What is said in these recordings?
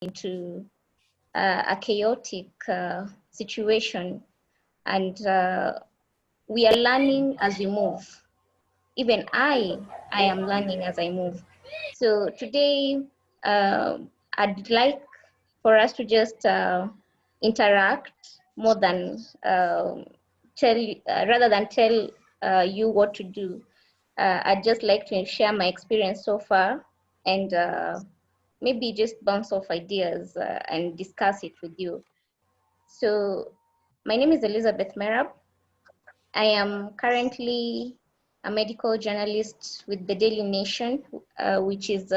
into a chaotic situation, and we are learning as we move. Even I am learning as I move. So today, I'd like for us to just interact more than rather than tell you what to do. I'd just like to share my experience so far, and maybe just bounce off ideas and discuss it with you. So my name is Elizabeth Merab. I am currently a medical journalist with the Daily Nation, which is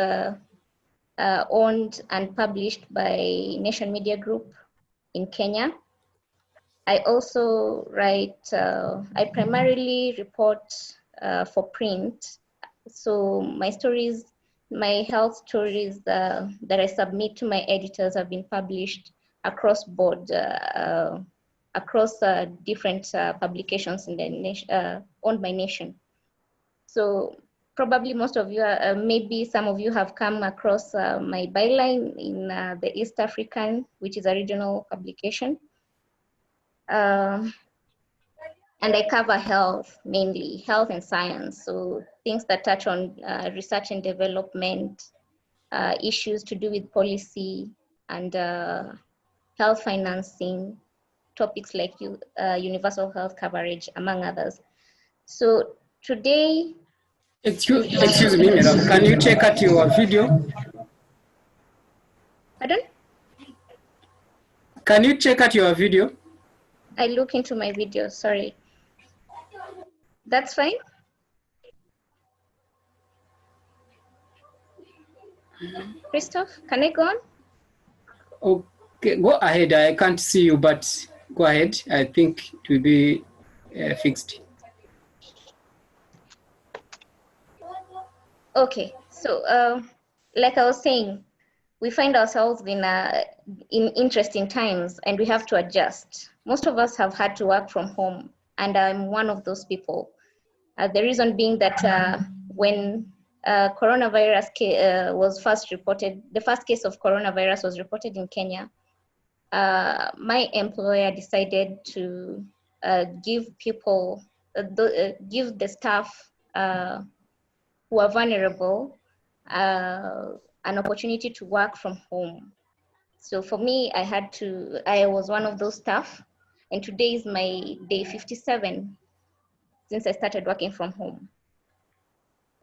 owned and published by Nation Media Group in Kenya. I also write, I primarily report for print. So my stories, my health stories that I submit to my editors have been published across board, across different publications in the nation, owned by Nation. So probably most of you, maybe some of you have come across my byline in the East African, which is a regional publication. And I cover health, mainly health and science. So things that touch on research and development, issues to do with policy and health financing, topics like universal health coverage, among others. So today, Excuse me, Merab. Can you check out your video? Pardon? Can you check out your video? I look into my video, sorry. That's fine? Christoph, can I go on? Okay, go ahead. I can't see you, but go ahead. I think it will be fixed. Okay, so like I was saying, we find ourselves in interesting times and we have to adjust. Most of us have had to work from home, and I'm one of those people. The reason being that when coronavirus was first reported, the first case of coronavirus was reported in Kenya, my employer decided to give people, give the staff who are vulnerable an opportunity to work from home. So for me, I was one of those staff, and today is my day 57 since I started working from home.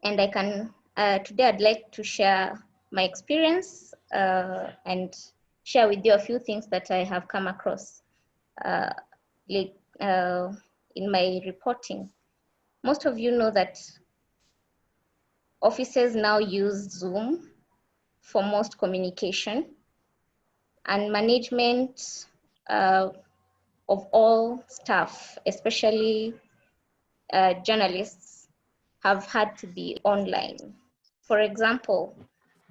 And I can, today I'd like to share my experience and share with you a few things that I have come across in my reporting. Most of you know that offices now use Zoom for most communication, and management of all staff, especially journalists, have had to be online. For example,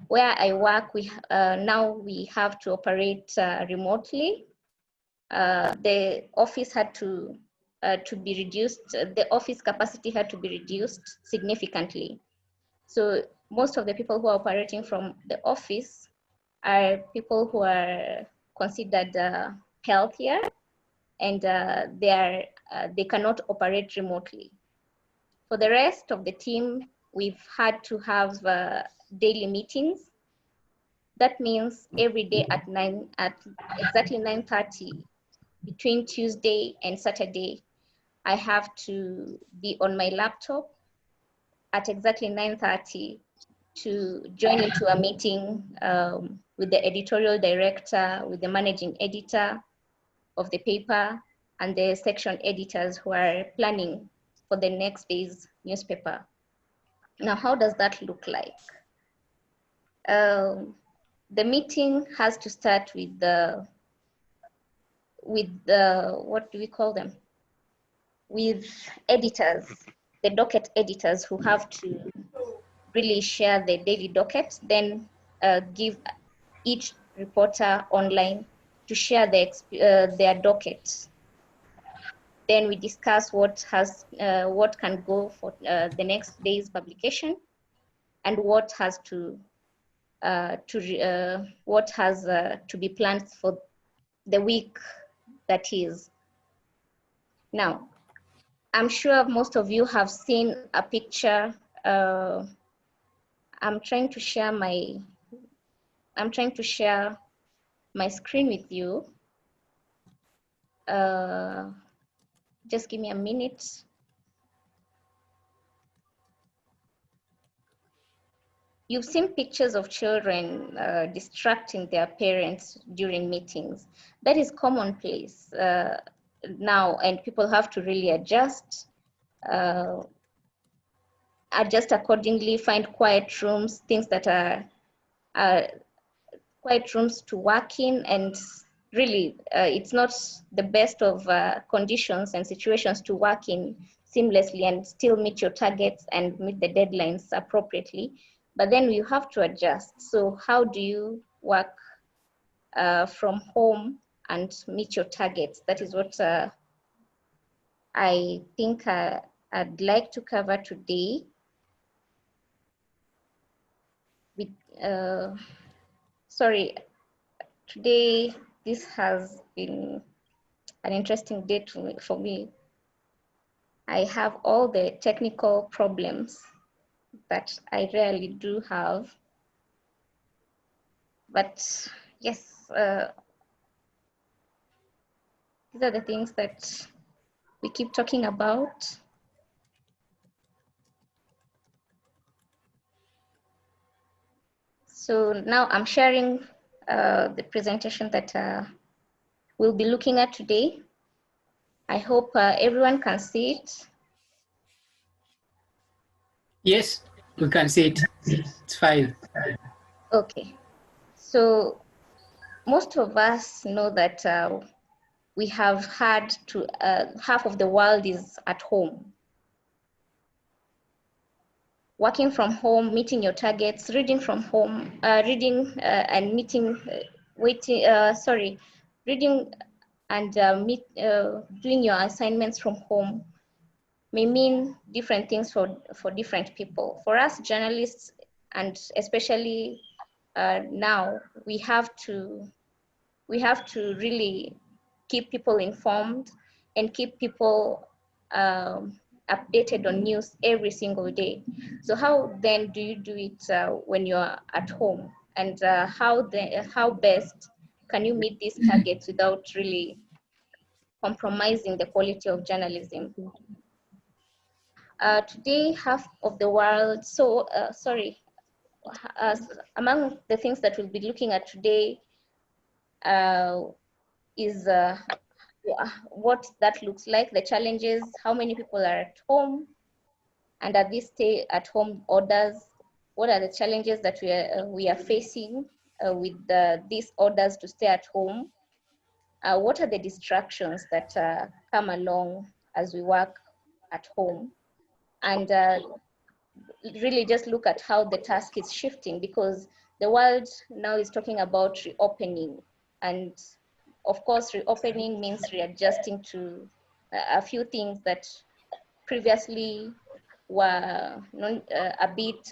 where I work, now we have to operate remotely. The office had to be reduced. The office capacity had to be reduced significantly. So most of the people who are operating from the office are people who are considered healthier, and they cannot operate remotely. For the rest of the team, we've had to have daily meetings. That means every day at exactly 9:30 between Tuesday and Saturday, I have to be on my laptop at exactly 9:30 to join into a meeting with the editorial director, with the managing editor of the paper, and the section editors who are planning for the next day's newspaper. Now, how does that look like? The meeting has to start with what do we call them? With editors, the docket editors, who have to really share the daily docket, then give each reporter online to share their docket. Then we discuss what can go for the next day's publication, and what has to what has to be planned for the week that is. Now, I'm sure most of you have seen a picture. I'm trying to share my screen with you. Just give me a minute. You've seen pictures of children distracting their parents during meetings. That is commonplace now, and people have to really adjust accordingly, find quiet rooms, things that are quiet rooms to work in, and really it's not the best of conditions and situations to work in seamlessly and still meet your targets and meet the deadlines appropriately. But then you have to adjust. So how do you work from home and meet your targets? That is what I think I'd like to cover today. Sorry, today this has been an interesting day for me. I have all the technical problems that I rarely do have. But yes, these are the things that we keep talking about. So now I'm sharing the presentation that we'll be looking at today. I hope everyone can see it. Yes, we can see it. It's fine. Okay. So most of us know that we have had to, half of the world is at home. Working from home, meeting your targets, reading from home, and meeting, reading and doing your assignments from home may mean different things for different people. For us journalists, and especially now, we have to really keep people informed and keep people updated on news every single day. So how then do you do it when you're at home? And how best can you meet these targets without really compromising the quality of journalism? Today, half of the world, among the things that we'll be looking at today is what that looks like, the challenges, how many people are at home, and are these stay-at-home orders? What are the challenges that we are facing with these orders to stay at home? What are the distractions that come along as we work at home? And really just look at how the task is shifting, because the world now is talking about reopening. And of course, reopening means readjusting to a few things that previously were a bit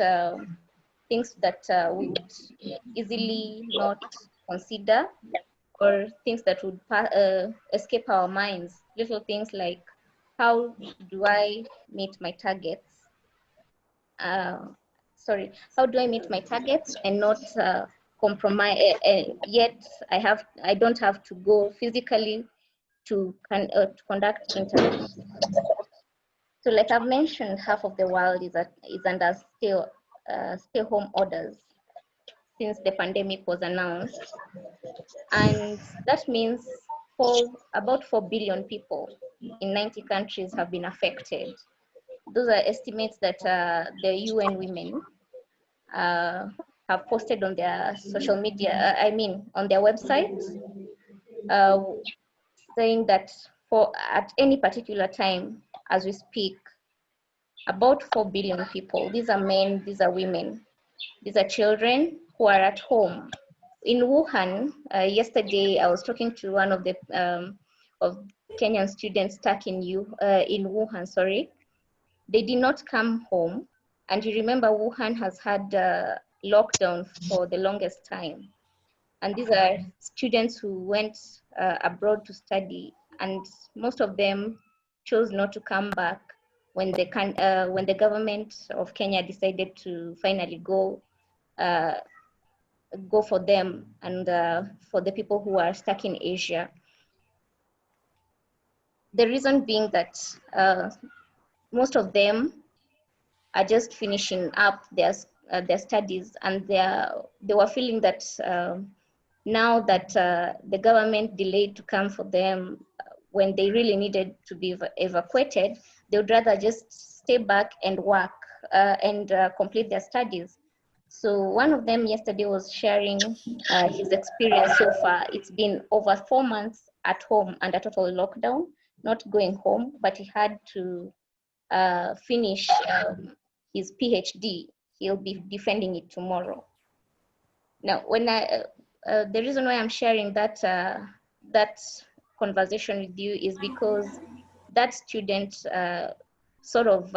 things that we would easily not consider, or things that would escape our minds. Little things like, how do I meet my targets? How do I meet my targets and not compromise? Yet I don't have to go physically to conduct interviews. So, like I've mentioned, half of the world is under stay-home orders since the pandemic was announced, and that means about 4 billion people in 90 countries have been affected. Those are estimates that the UN Women have posted on their social media, on their website, saying that at any particular time, as we speak, about 4 billion people, these are men, these are women, these are children who are at home. In Wuhan, yesterday, I was talking to one of the of Kenyan students stuck in Wuhan, They did not come home. And you remember Wuhan has had lockdown for the longest time. And these are students who went abroad to study, and most of them chose not to come back when the government of Kenya decided to finally uh, go for them and for the people who are stuck in Asia. The reason being that most of them are just finishing up their studies, and they were feeling that now that the government delayed to come for them when they really needed to be evacuated, they would rather just stay back and work and complete their studies. So one of them yesterday was sharing his experience so far. It's been over 4 months at home under total lockdown, not going home, but he had to finish his PhD. He'll be defending it tomorrow. Now, the reason why I'm sharing that conversation with you is because that student sort of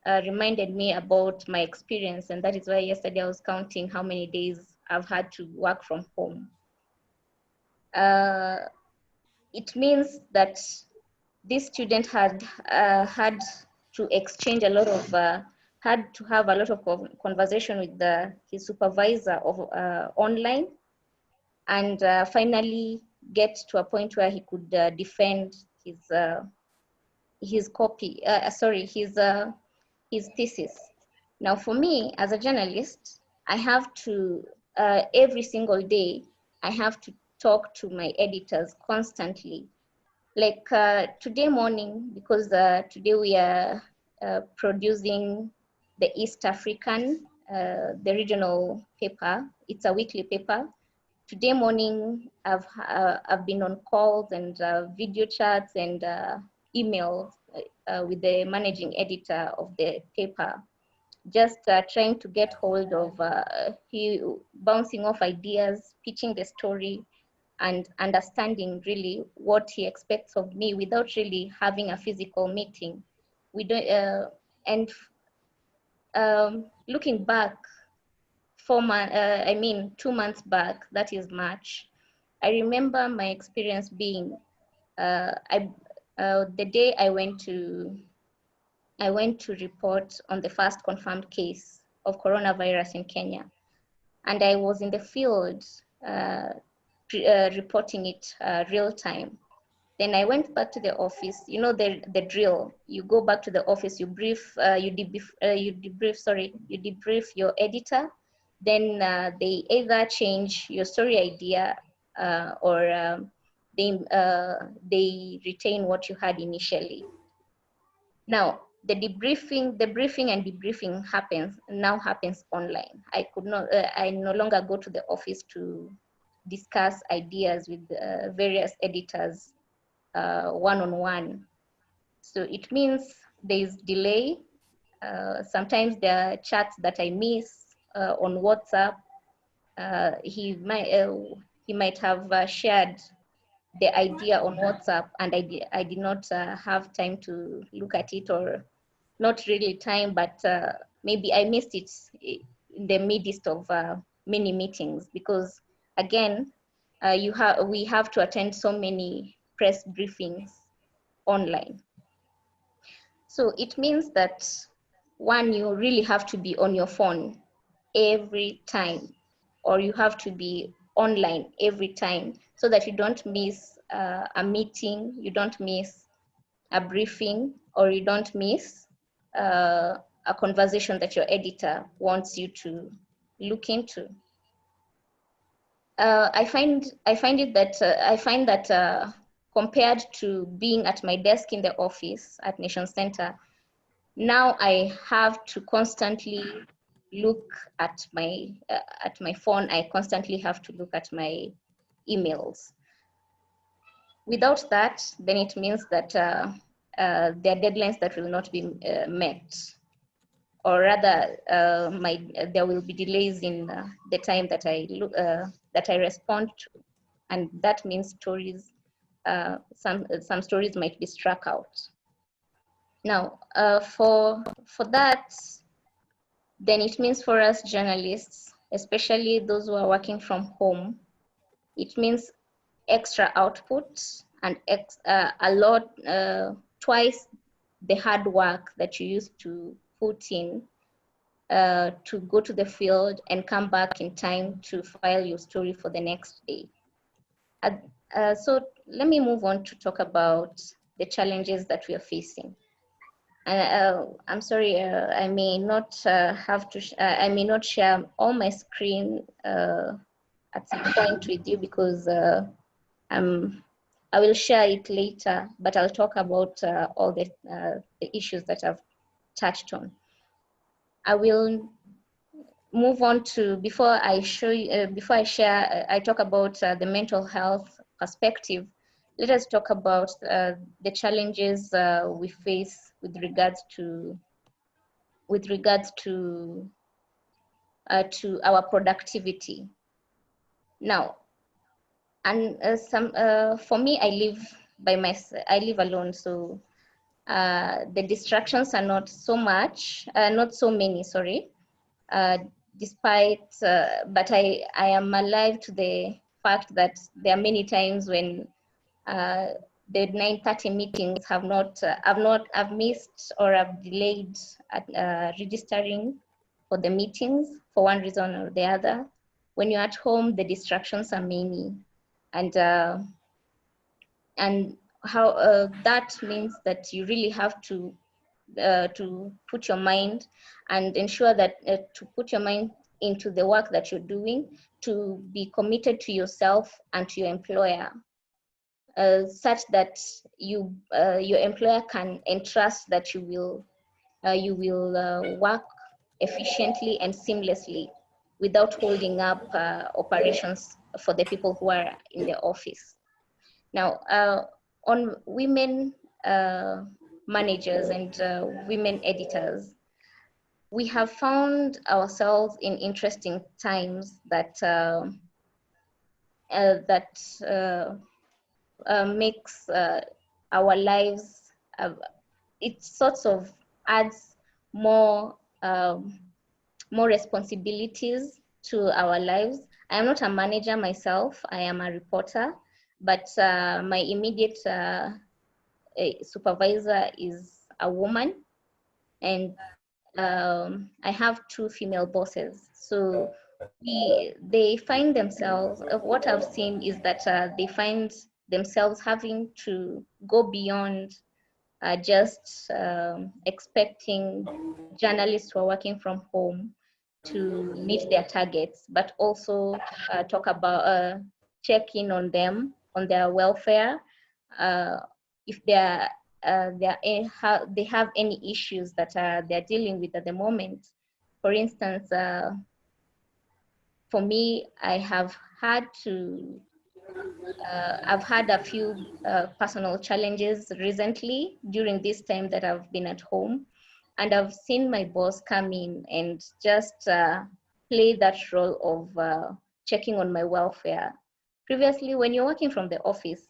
reminded me about my experience, and that is why yesterday I was counting how many days I've had to work from home. It means that this student had to exchange a lot of had to have a lot of conversation with his supervisor online, and finally get to a point where he could defend his copy his thesis. Now for me as a journalist, I have to every single day I have to talk to my editors constantly. Like today morning, because today we are producing the East African, the regional paper. It's a weekly paper. Today morning, I've been on calls and video chats and emails with the managing editor of the paper, just trying to get hold of bouncing off ideas, pitching the story, and understanding really what he expects of me without really having a physical meeting. We don't, and looking back, 2 months back, that is March, I remember my experience being, the day I went to report on the first confirmed case of coronavirus in Kenya. And I was in the field reporting it real time. Then I went back to the office. You know the drill. You go back to the office. You debrief your editor. Then they either change your story idea or they retain what you had initially. Now the briefing and debriefing happens online. I no longer go to the office to discuss ideas with various editors one-on-one. So it means there's delay. Sometimes there are chats that I miss on WhatsApp. He might have shared the idea on WhatsApp, and I did not have time to look at it, or not really time, but maybe I missed it in the midst of many meetings, because again, we have to attend so many press briefings online. So it means that one, you really have to be on your phone every time, or you have to be online every time, so that you don't miss a meeting, you don't miss a briefing, or you don't miss a conversation that your editor wants you to look into. I find that compared to being at my desk in the office at Nation Center, now I have to constantly look at my phone. I constantly have to look at my emails. Without that, then it means that there are deadlines that will not be met, or rather, there will be delays in the time that I respond to, and that means stories. Some stories might be struck out. Now, for that, then it means for us journalists, especially those who are working from home, it means extra output and a lot, twice the hard work that you used to put in to go to the field and come back in time to file your story for the next day. So let me move on to talk about the challenges that we are facing. I'm sorry, I may not I may not share all my screen at some point with you because I will share it later, but I'll talk about all the issues that I've touched on. I will move on to, before I show you, before I share, I talk about the mental health perspective. Let us talk about the challenges we face with regards to our productivity. Now, and for me, I live alone, so the distractions are not so many, sorry. Despite, but I am alive to the fact that there are many times when the 9:30 meetings I've missed or I've delayed at registering for the meetings for one reason or the other. When you're at home, the distractions are many, and how that means that you really have to put your mind and ensure that to put your mind into the work that you're doing, to be committed to yourself and to your employer, such that your employer can entrust that you will work efficiently and seamlessly without holding up operations for the people who are in the office. Now, on women managers and women editors, we have found ourselves in interesting times that makes our lives, it sort of adds more more responsibilities to our lives. I am not a manager myself, I am a reporter, but my immediate supervisor is a woman, and I have two female bosses. So they find themselves, what I've seen is that they find themselves having to go beyond just expecting journalists who are working from home to meet their targets, but also talk about, check in on them, on their welfare, if they have any issues that they're dealing with at the moment. For instance, for me, I've had a few personal challenges recently during this time that I've been at home, and I've seen my boss come in and just play that role of checking on my welfare. Previously, when you're working from the office,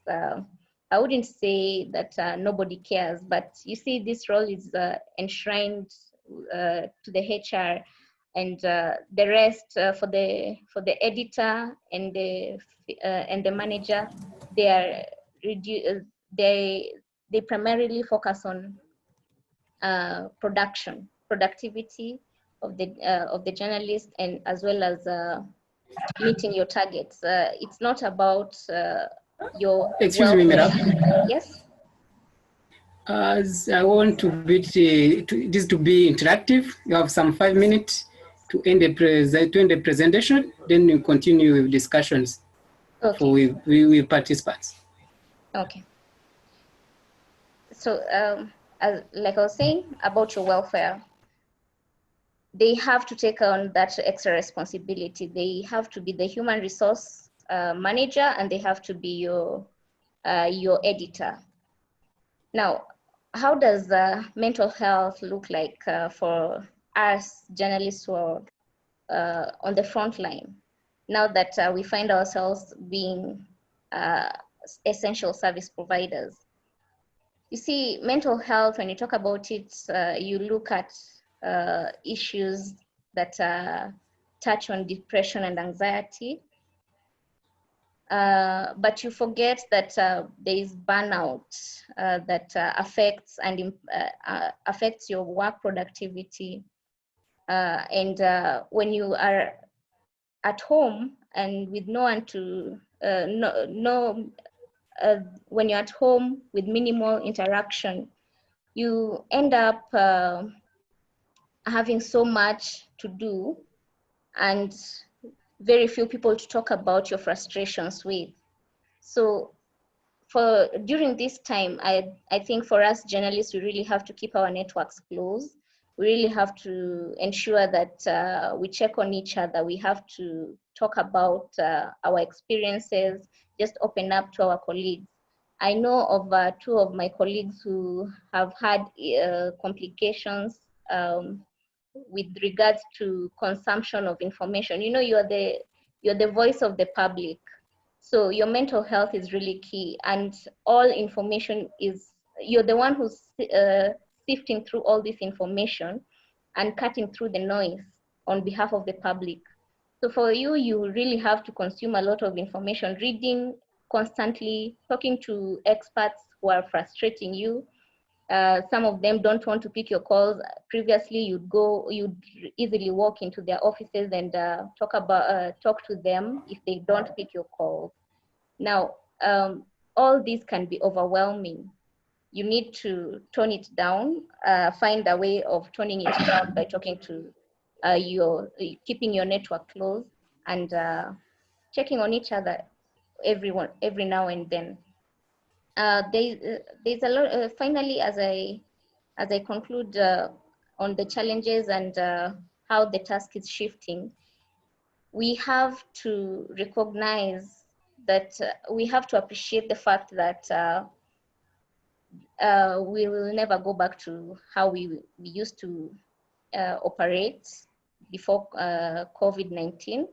I wouldn't say that nobody cares, but you see, this role is enshrined to the HR, and the rest for the editor and the manager, they primarily focus on productivity of the journalist, and as well as meeting your targets. It's not about your Excuse me, welfare. Merab. Yes. As I want this to be interactive, you have some 5 minutes to end the presentation, then you continue with discussions for Okay. with participants. Okay. So, like I was saying about your welfare, they have to take on that extra responsibility. They have to be the human resource manager, and they have to be your editor. Now, how does mental health look like for us journalists who are on the front line, now that we find ourselves being essential service providers? You see, mental health, when you talk about it, you look at issues that touch on depression and anxiety. But you forget that there is burnout that affects your work productivity. And when you are at home and with no one to when you're at home with minimal interaction, you end up having so much to do and very few people to talk about your frustrations with. So during this time, I think for us journalists, we really have to keep our networks close. We really have to ensure that we check on each other. We have to talk about our experiences, just open up to our colleagues. I know of two of my colleagues who have had complications with regards to consumption of information. You know, you're the voice of the public. So your mental health is really key, and all information you're the one who's sifting through all this information and cutting through the noise on behalf of the public. So for you, you really have to consume a lot of information, reading constantly, talking to experts who are frustrating you. Some of them don't want to pick your calls. Previously, you'd easily walk into their offices and talk to them if they don't pick your calls. Now, all these can be overwhelming. You need to tone it down, find a way of toning it down by talking to keeping your network close and checking on each other every now and then. There's a lot. Finally, as I conclude on the challenges and how the task is shifting, we have to recognize that we have to appreciate the fact that we will never go back to how we used to operate before COVID-19,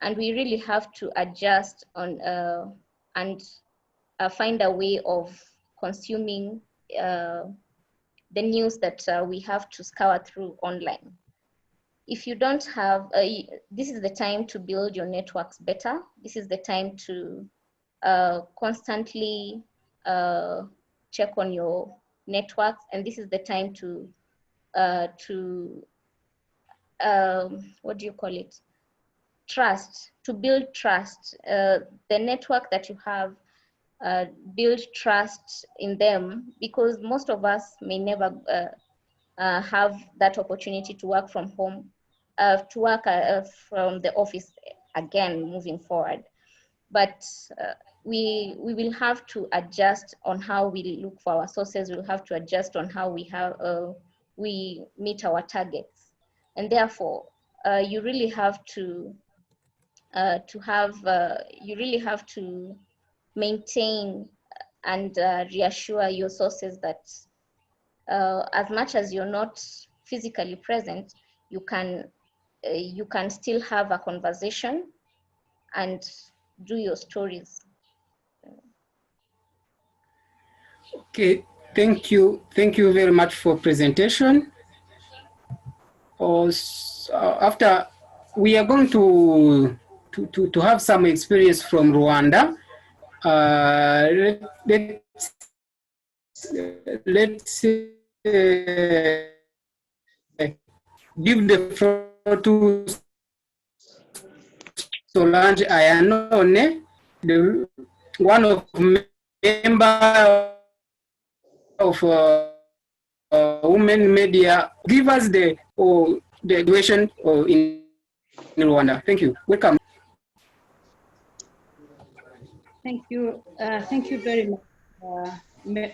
and we really have to adjust on and find a way of consuming the news that we have to scour through online. If you don't have, this is the time to build your networks better. This is the time to constantly check on your networks, and this is the time to what do you call it? Trust, to build trust. The network that you have, build trust in them, because most of us may never have that opportunity to work from home, to work from the office again moving forward. But we will have to adjust on how we look for our sources. We'll have to adjust on how we meet our targets, and therefore you really have to maintain and reassure your sources that as much as you're not physically present, you can still have a conversation and do your stories. Okay, thank you very much for presentation. After, we are going to have some experience from Rwanda. Let's give the floor to Solange Ayanone, one of member of women media. Give us the situation in Rwanda. Thank you. Welcome. Thank you very much,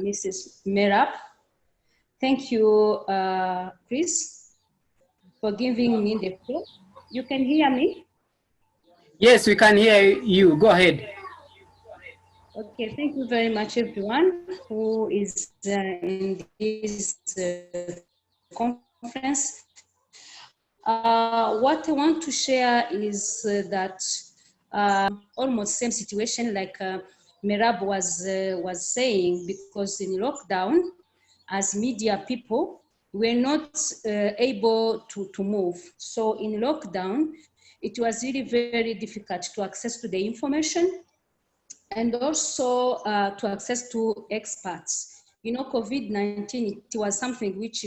Mrs. Merab. Thank you, Chris, for giving me the floor. You can hear me? Yes, we can hear you. Go ahead. Okay, thank you very much, everyone who is in this conference. What I want to share is that almost same situation like Merab was saying, because in lockdown, as media people, were not able to move. So in lockdown, it was really very difficult to access to the information and also to access to experts. You know, COVID-19, it was something which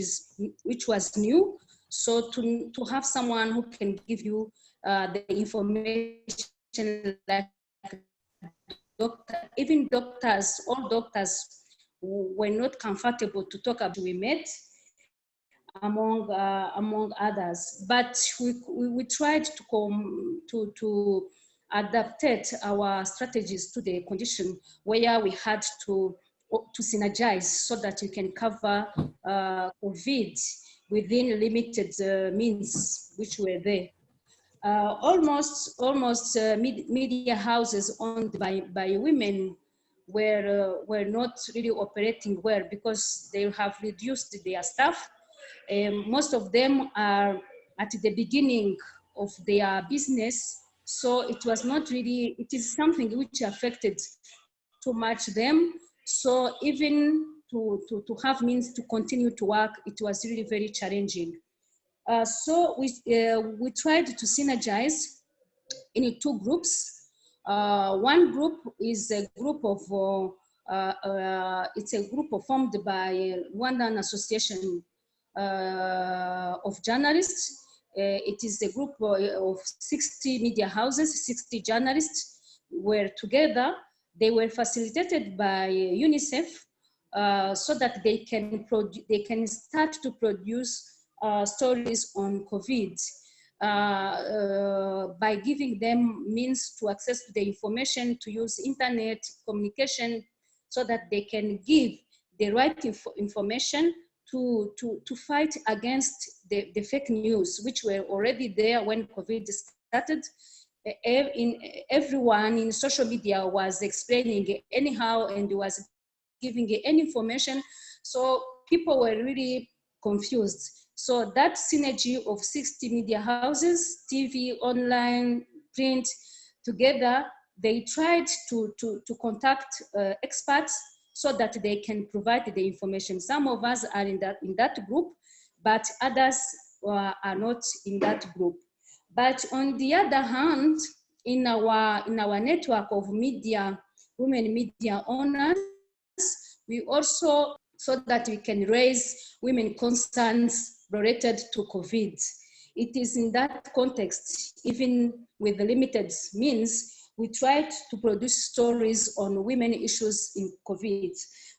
was new. So to have someone who can give you the information, like even doctors, all doctors were not comfortable to talk about. We met among others, but we tried to adaptate our strategies to the condition where we had to synergize so that we can cover COVID within limited means which were there. Almost media houses owned by women were not really operating well because they have reduced their staff. Most of them are at the beginning of their business, so it was not really, it is something which affected too much them. So even to have means to continue to work, it was really very challenging. So we tried to synergize in two groups. One group is a group of, it's a group formed by Rwandan Association of Journalists. It is a group of 60 media houses, 60 journalists were together. They were facilitated by UNICEF so that they can start to produce stories on COVID by giving them means to access the information, to use internet communication, so that they can give the right information to fight against the fake news, which were already there when COVID started. Everyone in social media was explaining anyhow and was giving any information. So people were really confused. So that synergy of 60 media houses, TV, online, print, together, they tried to contact experts so that they can provide the information. Some of us are in that group, but others are not in that group. But on the other hand, in our network of media, women media owners, we also, so that we can raise women concerns related to COVID. It is in that context, even with the limited means, we tried to produce stories on women issues in COVID,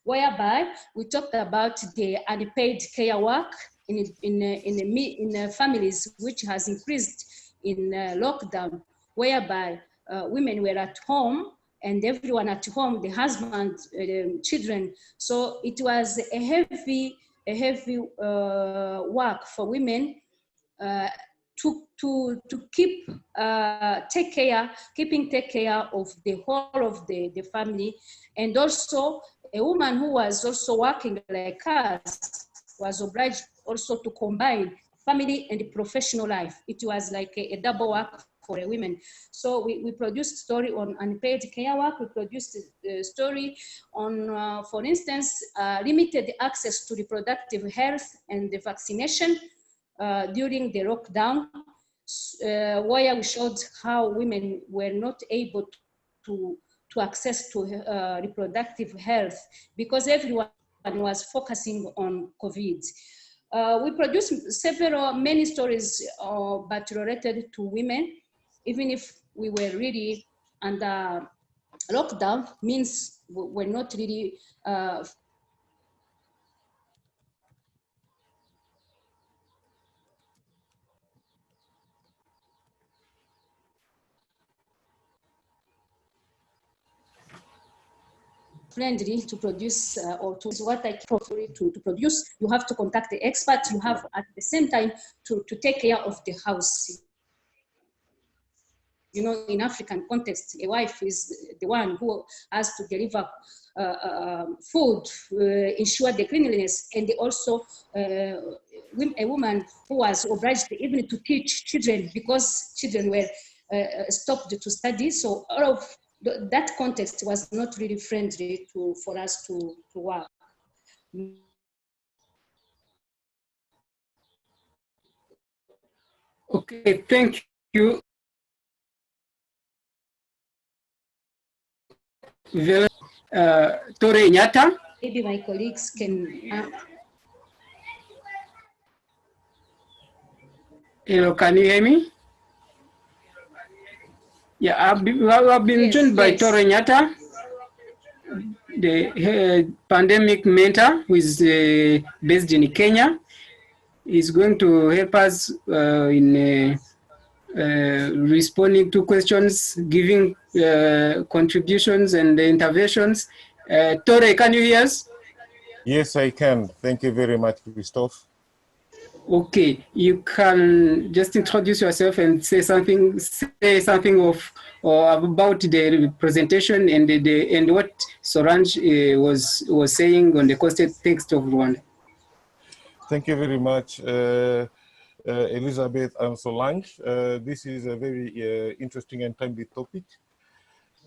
whereby we talked about the unpaid care work in families, which has increased in lockdown, whereby women were at home and everyone at home, the husband, children. So it was a heavy work for women to take care of the whole of the family. And also a woman who was also working like us was obliged also to combine family and professional life. It was like a double work for women. So we produced story on unpaid care work. We produced a story on, for instance, limited access to reproductive health and the vaccination during the lockdown, where we showed how women were not able to access to reproductive health because everyone was focusing on COVID. We produced many stories, but related to women, even if we were really under lockdown, means we're not really friendly to produce or to what I prefer to produce. You have to contact the expert. You have at the same time to take care of the house. You know, in African context, a wife is the one who has to deliver food, ensure the cleanliness, and also a woman who was obliged even to teach children because children were stopped to study. So all of that context was not really friendly for us to work. Okay, thank you. Tore Nyata. Maybe my colleagues can. Hello, can you hear me? Yeah, I've been Yes, joined by yes. Tore Nyata, the pandemic mentor who is based in Kenya. He's going to help us in responding to questions, giving contributions and interventions. Tore, can you hear us? Yes, I can. Thank you very much, Christophe. Okay, you can just introduce yourself and say something of or about the presentation and what Sorange was saying on the posted text of Rwanda. Thank you very much, Elizabeth and Solange. This is a very interesting and timely topic.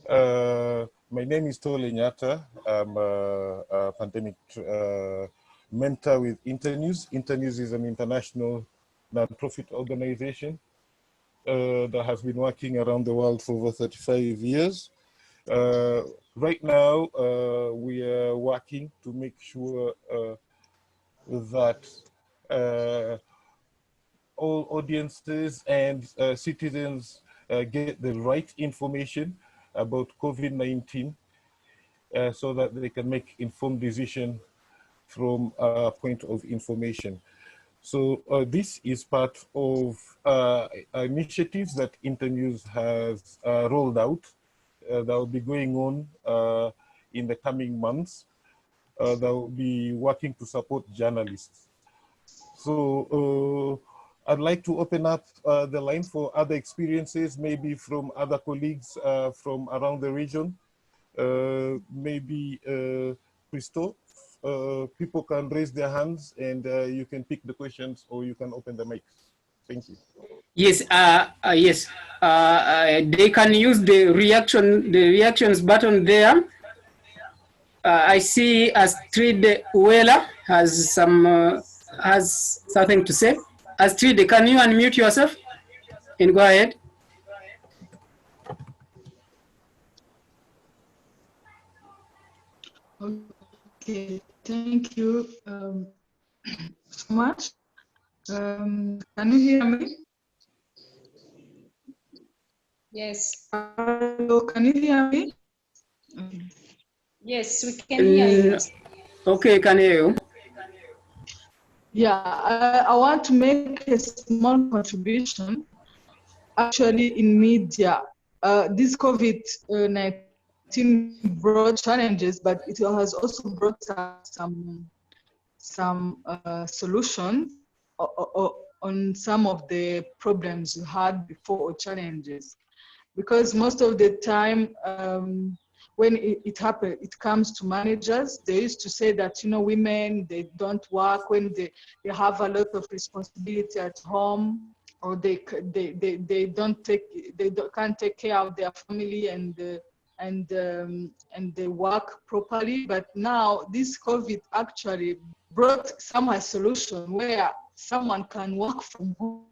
My name is Tole Nyata. I'm a pandemic mentor with Internews. Internews is an international non-profit organization that has been working around the world for over 35 years. Right now, we are working to make sure that all audiences and citizens get the right information about COVID-19 so that they can make informed decision from a point of information. So this is part of initiatives that Internews has rolled out that will be going on in the coming months. That will be working to support journalists. So I'd like to open up the line for other experiences, maybe from other colleagues from around the region. Maybe Christophe, people can raise their hands and you can pick the questions or you can open the mic. Thank you. Yes, yes. They can use the reactions button there. I see Astrida Uwera has something to say. Astrida, can you unmute yourself and go ahead? Okay, thank you so much. Can you hear me? Yes. Hello, can you hear me? Okay. Yes, we can hear you. Okay, can hear you. Yeah, I want to make a small contribution. Actually, in media, this COVID-19 brought challenges, but it has also brought some solutions on some of the problems you had before or challenges. Because most of the time, when it happens, it comes to managers. They used to say that, you know, women, they don't work when they have a lot of responsibility at home, or they can't take care of their family and they work properly. But now this COVID actually brought a solution where someone can work from home.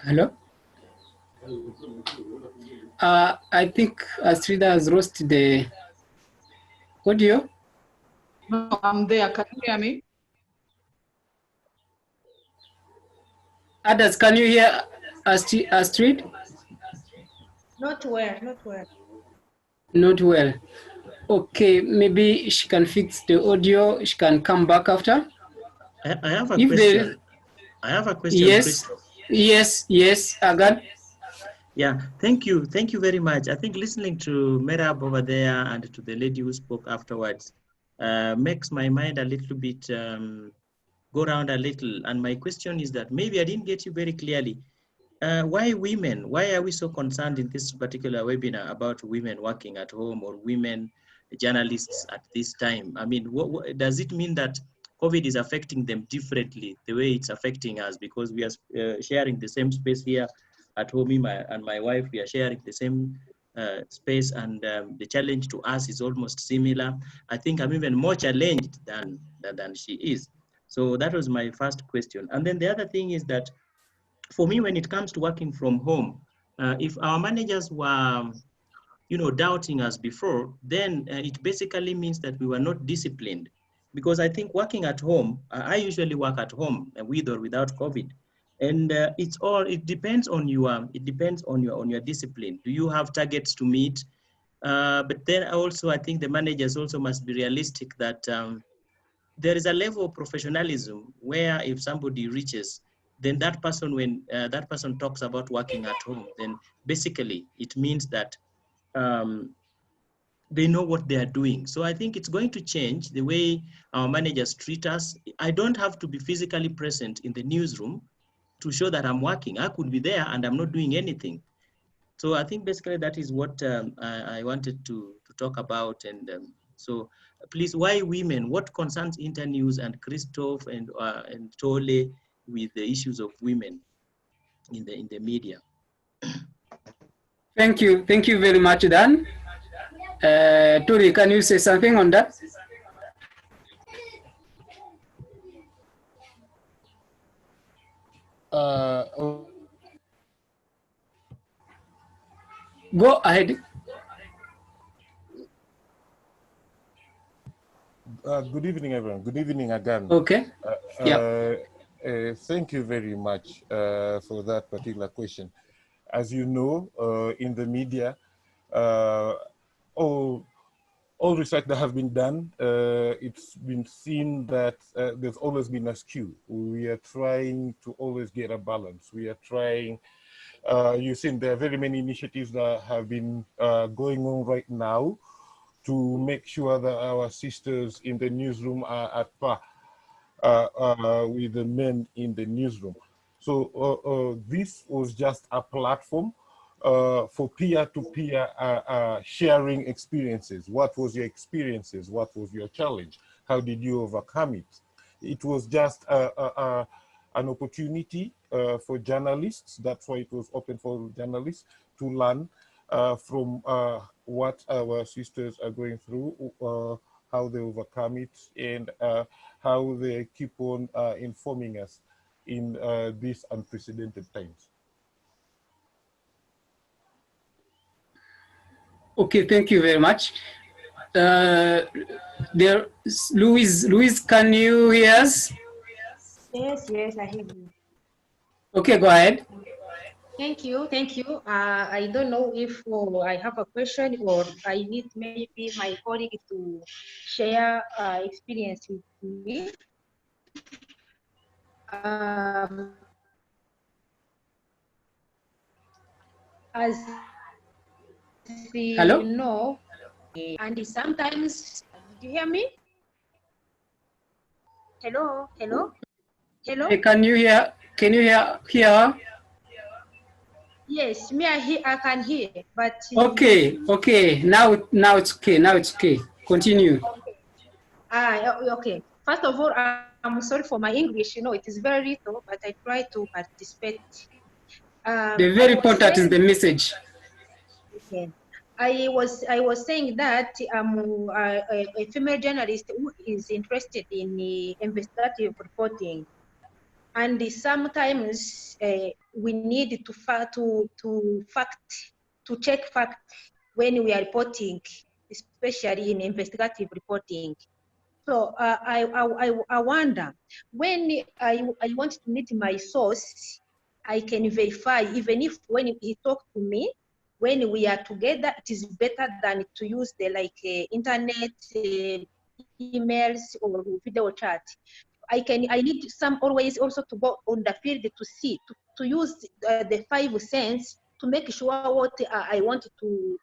Hello? I think Astrida has lost the audio. No, I'm there. Can you hear me? Others, can you hear Astrid? Not well, not well. Not well. Okay, maybe she can fix the audio. She can come back after. I have a question. I have a question, Yes, Christophe. yes, Aghan. Yeah, thank you very much. I think listening to Merab over there and to the lady who spoke afterwards makes my mind a little bit go around a little. And my question is that maybe I didn't get you very clearly. Why women? Why are we so concerned in this particular webinar about women working at home or women journalists at this time? I mean, what does it mean that COVID is affecting them differently the way it's affecting us? Because we are sharing the same space here at home, me and my wife, we are sharing the same space, and the challenge to us is almost similar. I think I'm even more challenged than she is. So that was my first question. And then the other thing is that for me, when it comes to working from home, if our managers were, doubting us before, then it basically means that we were not disciplined. Because I think working at home, I usually work at home with or without COVID, and it depends on your discipline. Do you have targets to meet? But then also, I think the managers also must be realistic that there is a level of professionalism where if somebody reaches, then that person, when that person talks about working at home, then basically it means that they know what they are doing. So I think it's going to change the way our managers treat us. I don't have to be physically present in the newsroom to show that I'm working. I could be there and I'm not doing anything. So I think basically that is what I wanted to talk about. And so please, why women? What concerns Internews and Christoph and Tole with the issues of women in the media? Thank you very much, Dan. Tuli, can you say something on that? Go ahead. Good evening, everyone. Good evening, Aghan. Okay. Thank you very much for that particular question. As you know, in the media, all research that has been done, it's been seen that there's always been a skew. We are trying to always get a balance. We are trying, you've seen there are very many initiatives that have been going on right now to make sure that our sisters in the newsroom are at par with the men in the newsroom. So this was just a platform for peer-to-peer sharing experiences. What was your experiences? What was your challenge? How did you overcome it? It was just an opportunity for journalists. That's why it was open for journalists to learn from what our sisters are going through, how they overcome it, and how they keep on informing us in these unprecedented times. Okay, thank you very much. Louise, can you hear us? Yes, I hear you. Okay, go ahead. Thank you. I don't know if I have a question or I need maybe my colleague to share experience with me. As Hello? you know, and sometimes, do you hear me? Hello? Hey, can you hear? Yes, I can hear, but Okay. Now it's okay. Continue. Okay. First of all, I'm sorry for my English. It is very little, but I try to participate. The very important is the message. Okay. I was saying that a female journalist who is interested in investigative reporting, and sometimes we need to check fact when we are reporting, especially in investigative reporting. So I wonder, when I want to meet my source, I can verify, even if when he talks to me, when we are together, it is better than to use the internet, emails or video chat. I need some always also to go on the field to see, to use the 5 sense to make sure what I want to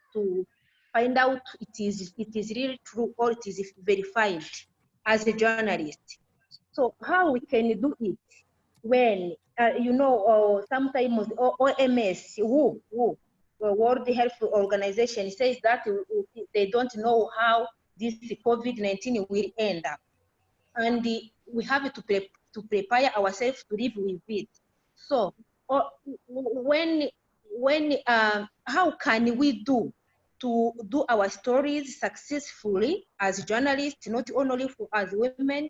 find out it is really true or it is verified as a journalist. So how we can do it? Well, sometimes OMS, World Health Organization, says that they don't know how this COVID-19 will end up. And we have to prepare ourselves to live with it. So how can we do to do our stories successfully as journalists, not only for as women,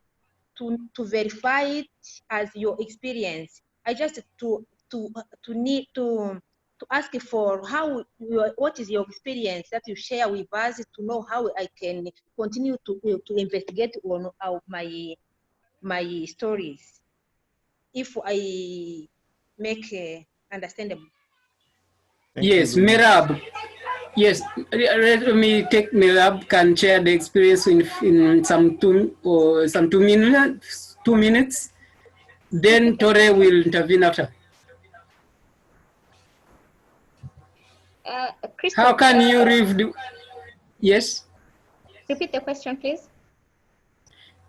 to verify it as your experience. I just need to ask for what is your experience that you share with us to know how I can continue to investigate on my stories, if I make understandable. Thank you Yes, very much. Merab. Yes, let me take Merab can share the experience in some 2 minutes. 2 minutes. Then Tore will intervene after. How Crystal, can you review? Yes. repeat the question, please.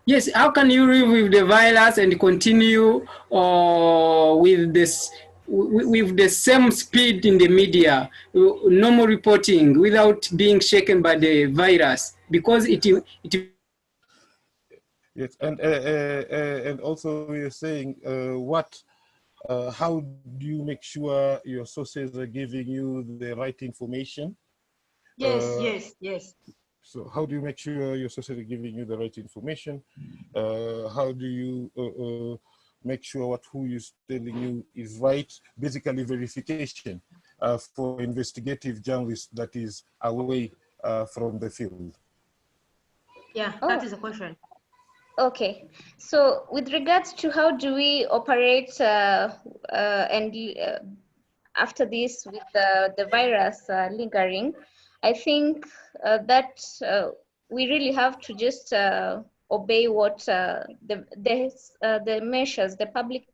Yes, how can you live with the virus and continue with this with the same speed in the media, normal reporting without being shaken by the virus? Because it Yes, and also we are saying how do you make sure your sources are giving you the right information? Yes, yes. So how do you make sure your sources are giving you the right information? How do you make sure who is telling you is right? Basically verification for investigative journalists that is away from the field. Yeah, that is a question. Okay, so with regards to how do we operate after this with the virus lingering, I think that we really have to just obey what the measures, the public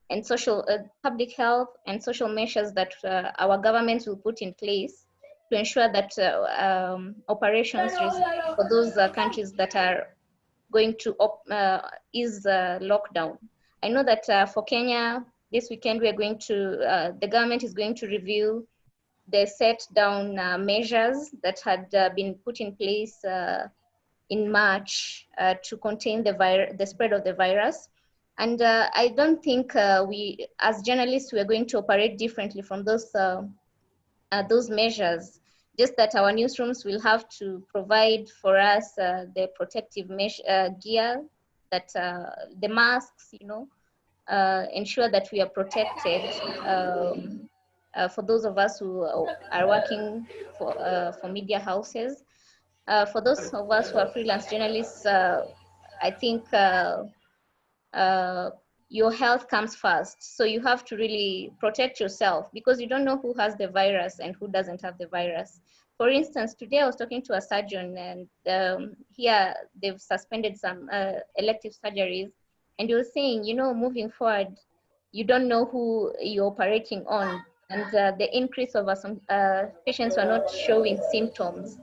and social public health and social measures that our governments will put in place to ensure that operations for those countries that are going to ease lockdown. I know that for Kenya, this weekend we are going to, the government is going to review the set down measures that had been put in place in March to contain the spread of the virus. And I don't think we, as journalists, we are going to operate differently from those measures. Just that our newsrooms will have to provide for us the protective gear, that the masks, ensure that we are protected. For those of us who are working for media houses, for those of us who are freelance journalists, I think your health comes first. So you have to really protect yourself because you don't know who has the virus and who doesn't have the virus. For instance, today I was talking to a surgeon, and here they've suspended some elective surgeries, and he was saying, moving forward, you don't know who you're operating on, and the increase of some patients who are not showing symptoms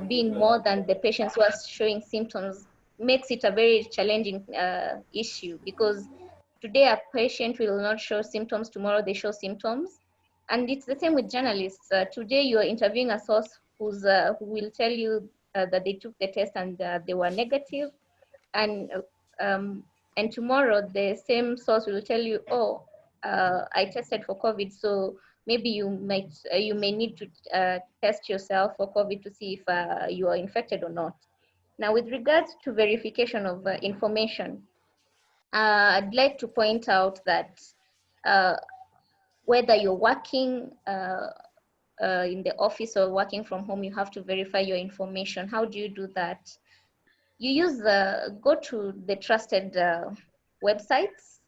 being more than the patients who are showing symptoms makes it a very challenging issue, because today a patient will not show symptoms, tomorrow they show symptoms. And it's the same with journalists. Today you are interviewing a source who will tell you that they took the test and they were negative, and um, and tomorrow the same source will tell you, oh, I tested for COVID, so maybe you may need to test yourself for COVID to see if you are infected or not. Now, with regards to verification of information, I'd like to point out that whether you're working in the office or working from home, you have to verify your information. How do you do that? You go to the trusted websites.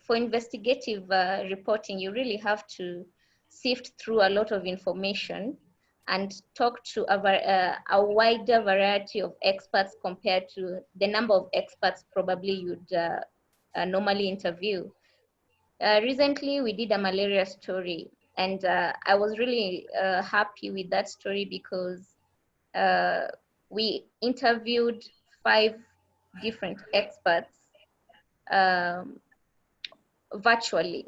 For investigative reporting, you really have to sift through a lot of information and talk to a wider variety of experts compared to the number of experts probably you'd normally interview. Recently, we did a malaria story, and I was really happy with that story because we interviewed 5 different experts um, virtually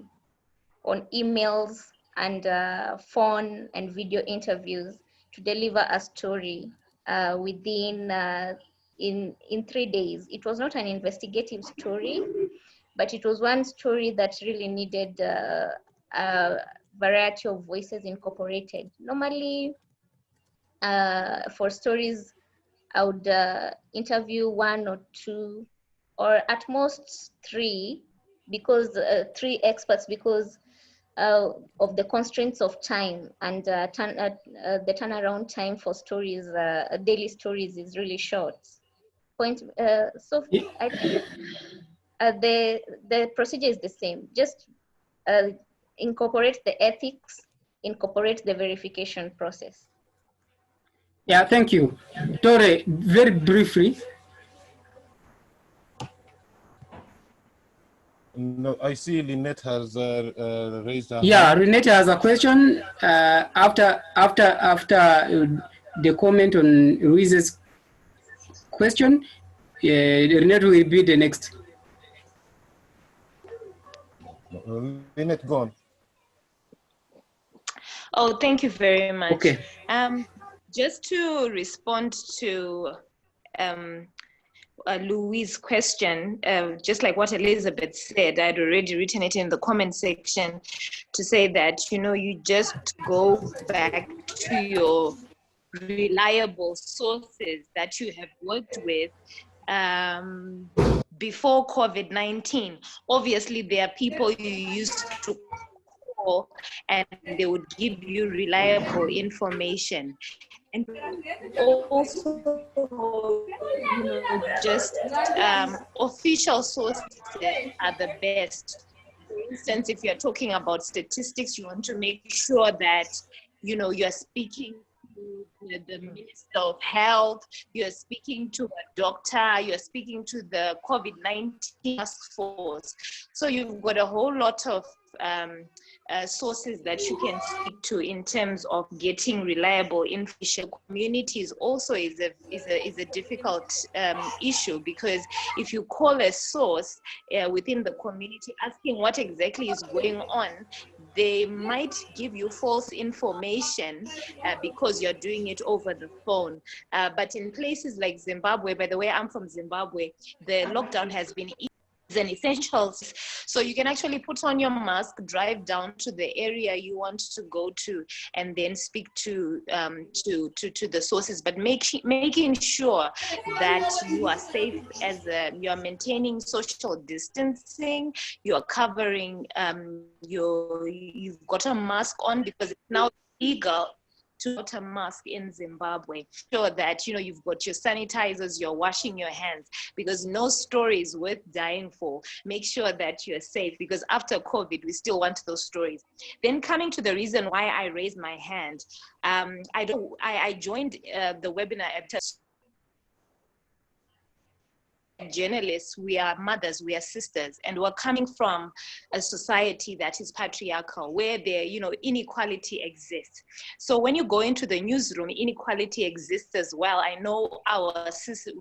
on emails and phone and video interviews to deliver a story within in 3 days. It was not an investigative story, but it was one story that really needed a variety of voices incorporated. Normally, For stories, I would interview 1 or 2, or at most 3, because 3 experts, because of the constraints of time, and the turnaround time for stories, daily stories, is really short. So I think the procedure is the same. Just incorporate the ethics, incorporate the verification process. Yeah, thank you. Tore, very briefly. No, I see Lynette has raised her Yeah, hand. Renate has a question after the comment on Ruiz's question. Renate will be the next. Lynette, go on. Oh, thank you very much. Okay. Just to respond to Louis' question, just like what Elizabeth said, I'd already written it in the comment section to say that, you just go back to your reliable sources that you have worked with before COVID-19. Obviously, there are people you used to call and they would give you reliable information. And also, just official sources are the best. For instance, if you're talking about statistics, you want to make sure that, you're speaking to the Minister of Health, you're speaking to a doctor, you're speaking to the COVID-19 task force. So you've got a whole lot of sources that you can speak to in terms of getting reliable information. Communities also is a difficult issue, because if you call a source within the community asking what exactly is going on, they might give you false information because you're doing it over the phone. But in places like Zimbabwe, by the way, I'm from Zimbabwe, the lockdown has been an essential. So you can actually put on your mask, drive down to the area you want to go to, and then speak to the sources, but making sure that you are safe, as you are maintaining social distancing, you are covering you've got a mask on, because it's now illegal to put a mask in Zimbabwe. Sure that you've got your sanitizers, you're washing your hands, because no story is worth dying for. Make sure that you're safe, because after COVID, we still want those stories. Then coming to the reason why I raised my hand, I joined the webinar at journalists. We are mothers, we are sisters, and we're coming from a society that is patriarchal, where there, inequality exists. So when you go into the newsroom, inequality exists as well. I know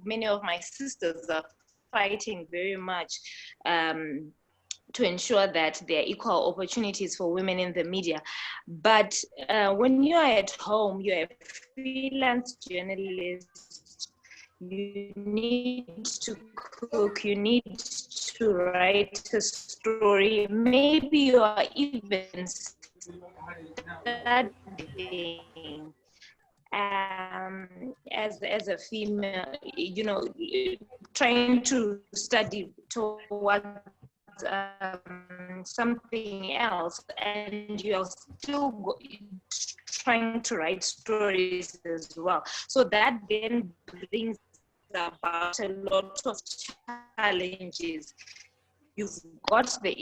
many of my sisters are fighting very much to ensure that there are equal opportunities for women in the media. But when you are at home, you're a freelance journalist, you need to cook, you need to write a story, maybe you are even studying as a female, trying to study towards something else, and you're still trying to write stories as well. So that then brings about a lot of challenges. You've got the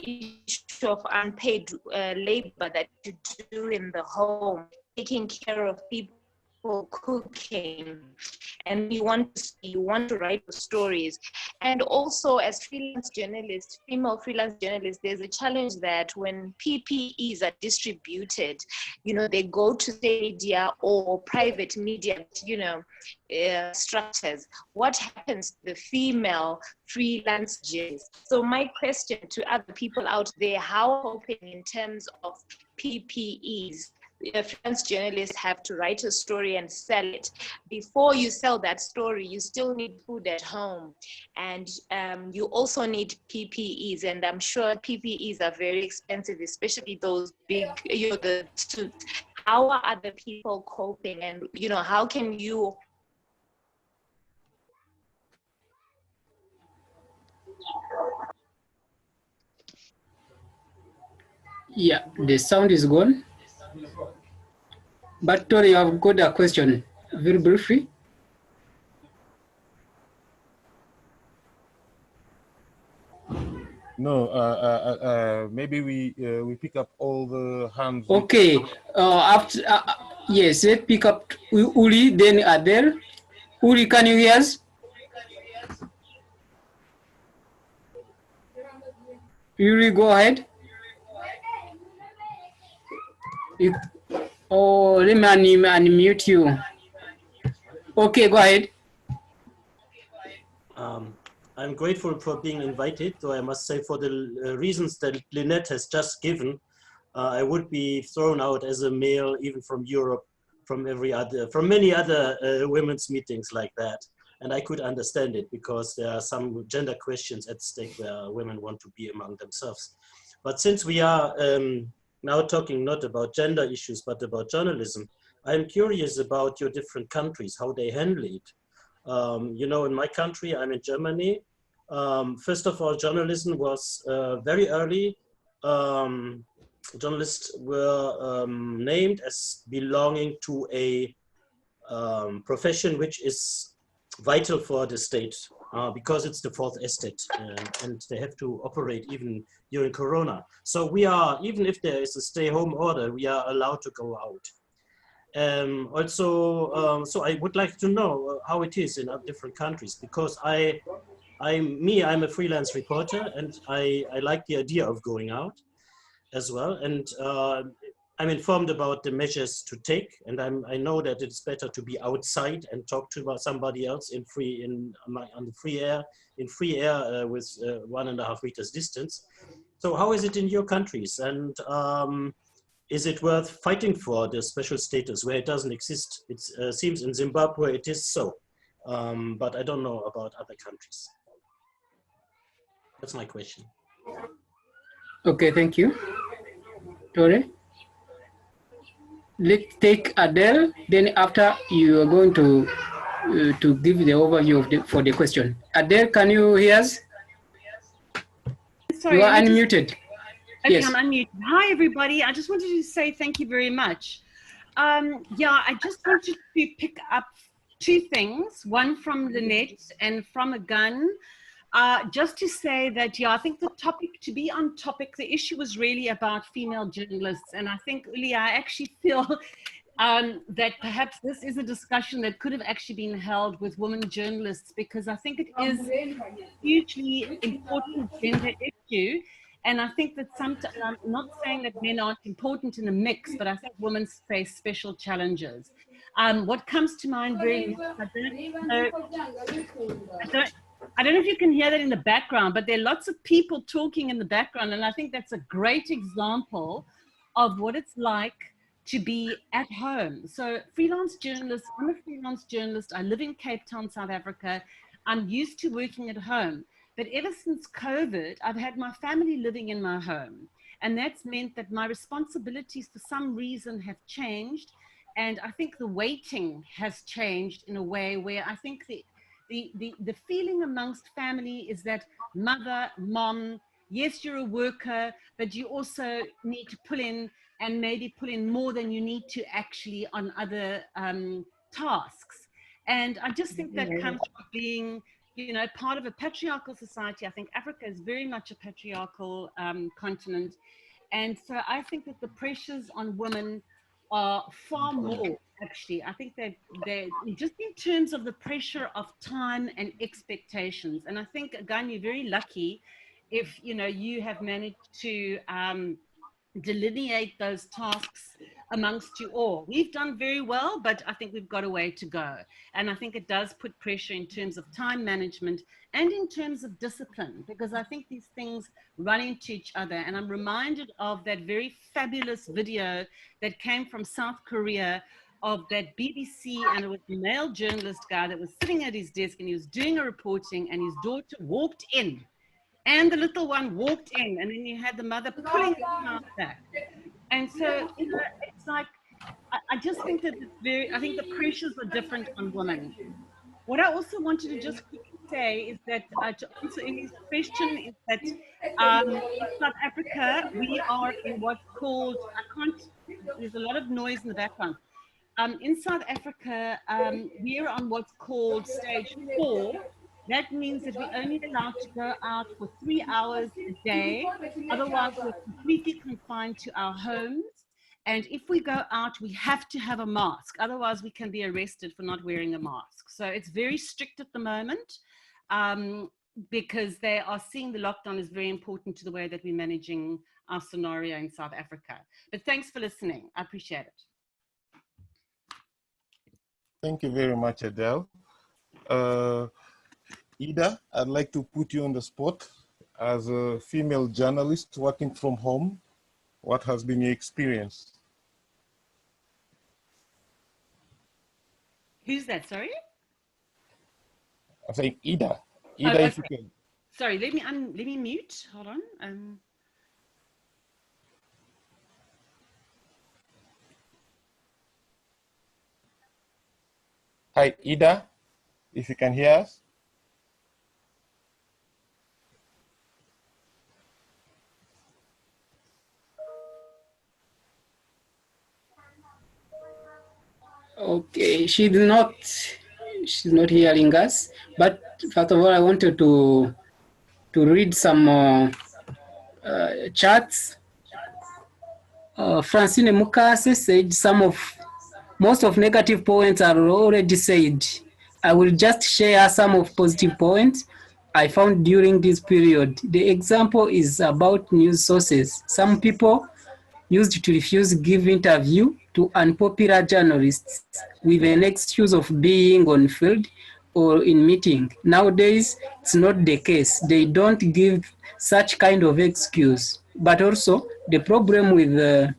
issue of unpaid labor that you do in the home, taking care of people, cooking, and you want to write stories. And also, as freelance journalists, female freelance journalists, there's a challenge that when PPEs are distributed, they go to media or private media, structures. What happens to the female freelance journalists? So my question to other people out there, how open in terms of PPEs? Freelance journalists have to write a story and sell it. Before you sell that story, you still need food at home, and you also need PPEs. And I'm sure PPEs are very expensive, especially those big, the suits. how are other people coping, and you know, how can you Yeah, the sound is gone. But Tori, you have got a question, very briefly. No, maybe we pick up all the hands. Okay, after yes, let's pick up Uri, then Adele. Uri, can you hear us? Uri, go ahead. Oh, let me unmute you. Okay, go ahead. I'm grateful for being invited, though I must say for the reasons that Lynette has just given, I would be thrown out as a male, even from Europe, from many other women's meetings like that. And I could understand it because there are some gender questions at stake where women want to be among themselves. But since we are now talking not about gender issues, but about journalism, I'm curious about your different countries, how they handle it. You know, in my country, I'm in Germany. First of all, journalism was very early. Journalists were named as belonging to a profession which is vital for the state because it's the fourth estate and they have to operate even during Corona. So we are, even if there is a stay-home order, we are allowed to go out. So I would like to know how it is in different countries, because I'm a freelance reporter and I like the idea of going out as well. And I'm informed about the measures to take, and I know that it's better to be outside and talk to somebody else on the free air, with 1.5 meters distance. So how is it in your countries? And is it worth fighting for the special status where it doesn't exist? It seems in Zimbabwe it is so, but I don't know about other countries. That's my question. Okay, thank you. Tori? Let's take Adele, then after you are going to give the overview for the question. Adele, can you hear us? Sorry, you are unmuted. Okay, Yes. I'm unmuted. Hi, everybody. I just wanted to say thank you very much. Yeah, I just wanted to pick up two things, one from Lynette and from Aghan. Just to say that, yeah, I think the topic, to be on topic, the issue was really about female journalists. And I think, Uli, I actually feel that perhaps this is a discussion that could have actually been held with women journalists, because I think it is a hugely important gender issue. And I think that sometimes, I'm not saying that men aren't important in the mix, but I think women face special challenges. What comes to mind very much, I don't know if you can hear that in the background, but there are lots of people talking in the background. And I think that's a great example of what it's like to be at home. So freelance journalists, I'm a freelance journalist. I live in Cape Town, South Africa. I'm used to working at home. But ever since COVID, I've had my family living in my home. And that's meant that my responsibilities for some reason have changed. And I think the weighting has changed in a way where I think the feeling amongst family is that mother, mom, yes, you're a worker, but you also need to pull in and maybe pull in more than you need to actually on other tasks. And I just think that comes from being, you know, part of a patriarchal society. I think Africa is very much a patriarchal continent. And so I think that the pressures on women are far more, actually. I think that they're just in terms of the pressure of time and expectations. And I think, again, you're very lucky if, you know, you have managed to delineate those tasks amongst you all. We've done very well, but I think we've got a way to go. And I think it does put pressure in terms of time management and in terms of discipline, because I think these things run into each other. And I'm reminded of that very fabulous video that came from South Korea of that BBC, and it was a male journalist guy that was sitting at his desk and he was doing a reporting, and his daughter walked in. And the little one walked in, and then you had the mother pulling the child back. And so, you know, it's like I just think that I think the pressures are different on women. What I also wanted to just quickly say is that to answer Emily's question is that in South Africa, we are in what's called, there's a lot of noise in the background. In South Africa, we are on what's called stage 4. That means that we're only allowed to go out for 3 hours a day. Otherwise, we're completely confined to our homes. And if we go out, we have to have a mask. Otherwise, we can be arrested for not wearing a mask. So it's very strict at the moment because they are seeing the lockdown is very important to the way that we're managing our scenario in South Africa. But thanks for listening. I appreciate it. Thank you very much, Adele. Ida, I'd like to put you on the spot as a female journalist working from home. What has been your experience? Who's that? Sorry? I think Ida. Ida, okay. if you can. Sorry, let me mute. Hold on. Hi, Ida, if you can hear us. Okay, she's not hearing us. But first of all, I wanted to read some chats. Francine Mukase said most of negative points are already said. I will just share some of positive points I found during this period. The example is about news sources. Some people used to refuse give interview to unpopular journalists with an excuse of being on field or in meeting. Nowadays, it's not the case. They don't give such kind of excuse. But also, the problem with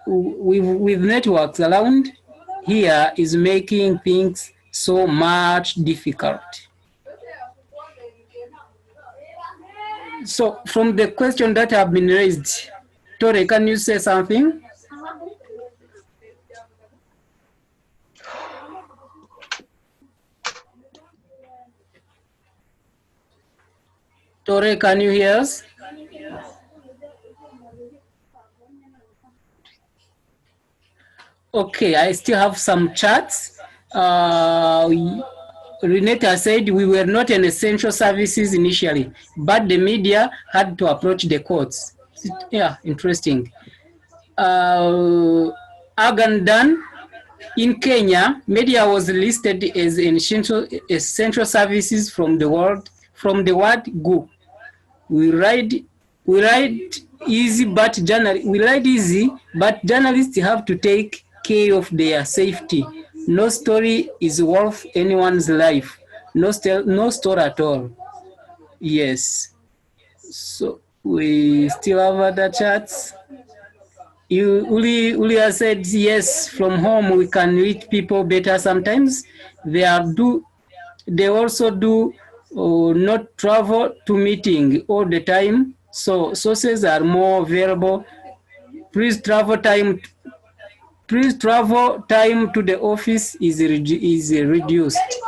with networks around here is making things so much difficult. So from the question that have been raised, Tore, can you say something? Tore, can you hear us? Okay, I still have some chats. Renata said we were not an essential services initially, but the media had to approach the courts. Yeah, interesting. Aghan Dan, in Kenya, media was listed as essential services from the word go. We ride easy, but journalists have to take care of their safety. No story is worth anyone's life. No story at all. Yes. So we still have other chats. Uli has said yes, from home we can reach people better sometimes. They also do not travel to meeting all the time, so sources are more available. Please travel time to the office is reduced.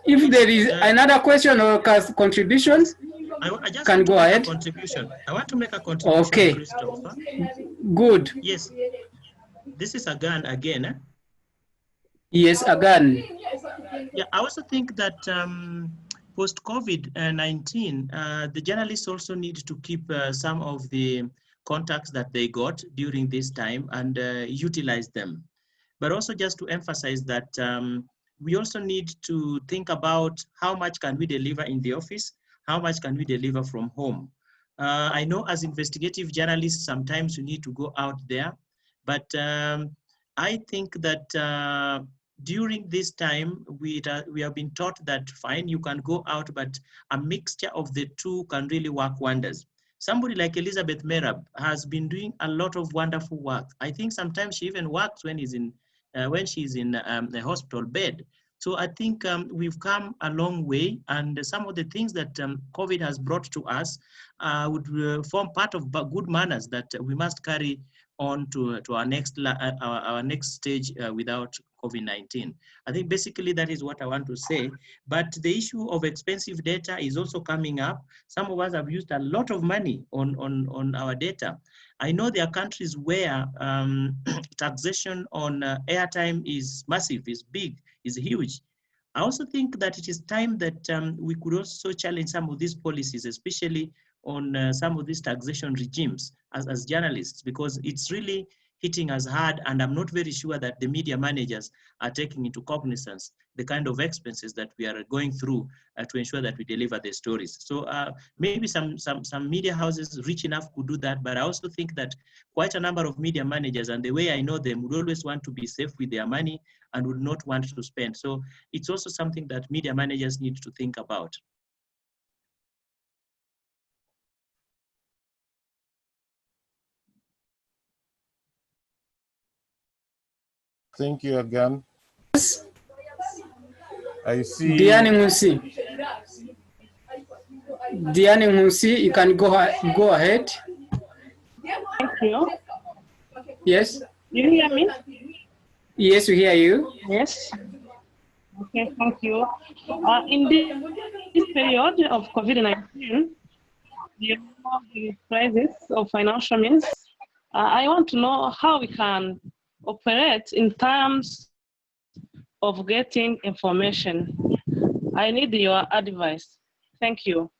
If there is another question or contribution, I just can go ahead. Contribution. I want to make a contribution, okay. Christopher. Good. Yes. This is Aghan again. Eh? Yes, Aghan. Yeah, I also think that post-COVID-19, the journalists also need to keep some of the contacts that they got during this time and utilize them. But also just to emphasize that we also need to think about how much can we deliver in the office, how much can we deliver from home. I know as investigative journalists, sometimes you need to go out there, but I think that during this time, we have been taught that fine, you can go out, but a mixture of the two can really work wonders. Somebody like Elizabeth Merab has been doing a lot of wonderful work. I think sometimes she even works when she's in the hospital bed. So I think we've come a long way, and some of the things that COVID has brought to us would form part of good manners that we must carry on to our next stage without COVID-19. I think basically that is what I want to say. But the issue of expensive data is also coming up. Some of us have used a lot of money on our data. I know there are countries where taxation on airtime is massive, is big, is huge. I also think that it is time that we could also challenge some of these policies, especially on some of these taxation regimes as journalists, because it's really hitting us hard, and I'm not very sure that the media managers are taking into cognizance the kind of expenses that we are going through to ensure that we deliver the stories. So maybe some media houses rich enough could do that, but I also think that quite a number of media managers, and the way I know them, would always want to be safe with their money and would not want to spend. So it's also something that media managers need to think about. Thank you, Aghan. I see. Diane Musi, you can go ahead. Thank you. Yes. You hear me? Yes, we hear you. Yes. Okay, thank you. In this period of COVID-19, the crisis of financial means, I want to know how we can operate in terms of getting information. I need your advice. Thank you.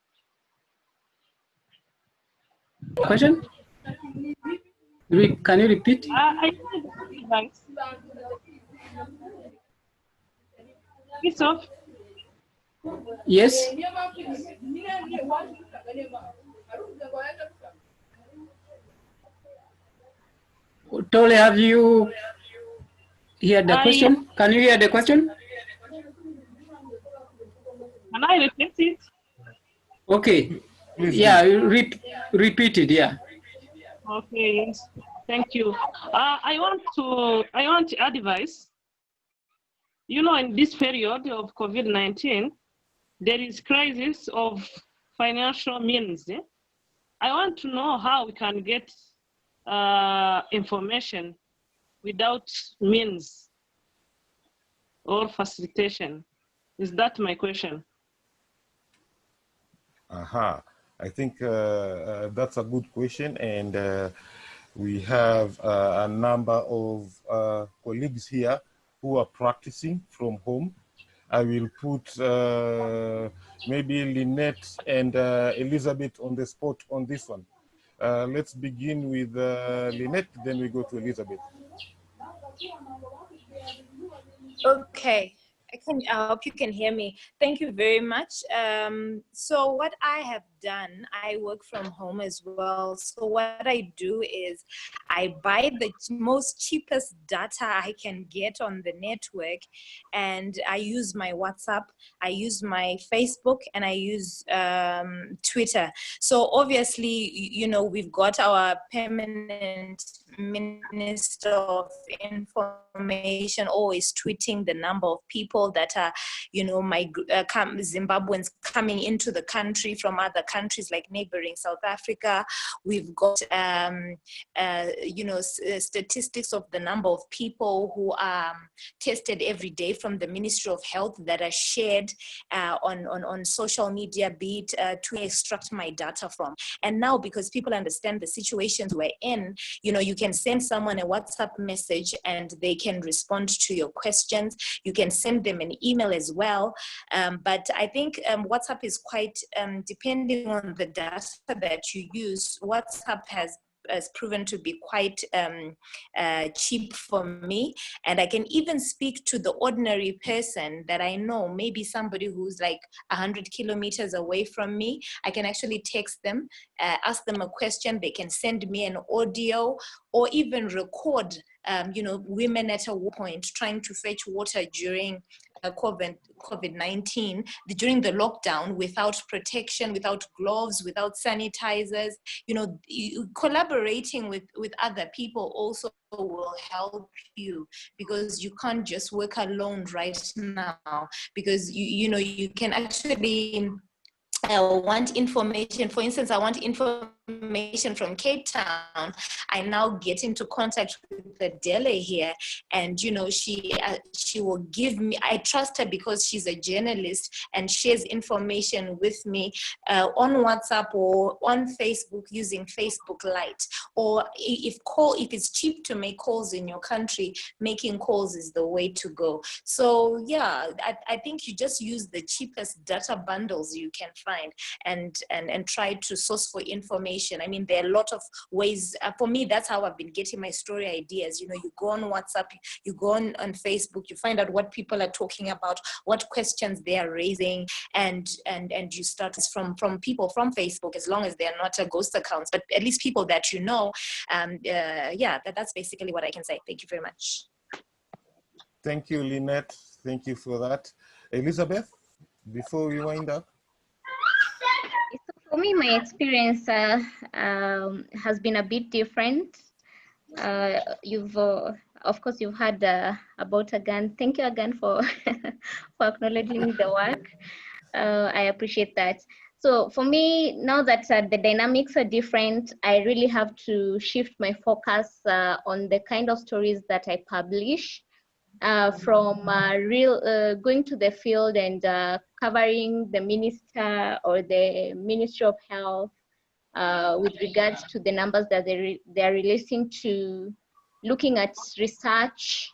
Question? Can you repeat? I need advice. Christoph? Yes. Tole, have you heard the question? Can you hear the question? Can I repeat it? Okay. Yeah, repeat it, yeah. Okay, yes. Thank you. I want advice. You know, in this period of COVID-19, there is crisis of financial means. I want to know how we can get information without means or facilitation. Is that my question? Aha. I think that's a good question, and we have a number of colleagues here who are practicing from home. I will put maybe Lynette and Elizabeth on the spot on this one. Let's begin with Lynette, then we go to Elizabeth. Okay, I hope you can hear me. Thank you very much. So what I have done, I work from home as well. So what I do is I buy the most cheapest data I can get on the network, and I use my WhatsApp, I use my Facebook, and I use Twitter. So obviously, you know, we've got our permanent Minister of Information always tweeting the number of people that are, you know, Zimbabweans coming into the country from other countries like neighboring South Africa. We've got, you know, statistics of the number of people who are tested every day from the Ministry of Health that are shared on social media, be it to extract my data from. And now, because people understand the situations we're in, you know, you can send someone a WhatsApp message and they can respond to your questions. You can send them an email as well. But I think WhatsApp is quite, depending on the data that you use, WhatsApp has proven to be quite cheap for me. And I can even speak to the ordinary person that I know, maybe somebody who's like 100 kilometers away from me. I can actually text them, ask them a question. They can send me an audio or even record, you know, women at a point trying to fetch water during COVID-19 during the lockdown without protection, without gloves, without sanitizers. You know, collaborating with other people also will help you, because you can't just work alone right now, because you know, you can actually want information. For instance, I want information from Cape Town. I now get into contact with Adele here, and you know, she will give me, I trust her because she's a journalist and shares information with me on WhatsApp or on Facebook using Facebook Lite. Or if it's cheap to make calls in your country, making calls is the way to go. So yeah, I think you just use the cheapest data bundles you can find and try to source for information. I mean, there are a lot of ways. For me, that's how I've been getting my story ideas. You know, you go on WhatsApp, you go on Facebook, you find out what people are talking about, what questions they are raising, and you start from people from Facebook, as long as they're not ghost accounts, but at least people that you know. Yeah, that's basically what I can say. Thank you very much. Thank you, Lynette. Thank you for that. Elizabeth, before we wind up. For me, my experience has been a bit different. Of course, you've heard about Aghan. Thank you again for for acknowledging the work. I appreciate that. So for me, now that the dynamics are different, I really have to shift my focus on the kind of stories that I publish. From going to the field and covering the minister or the Ministry of Health with regards to the numbers that they're releasing, to looking at research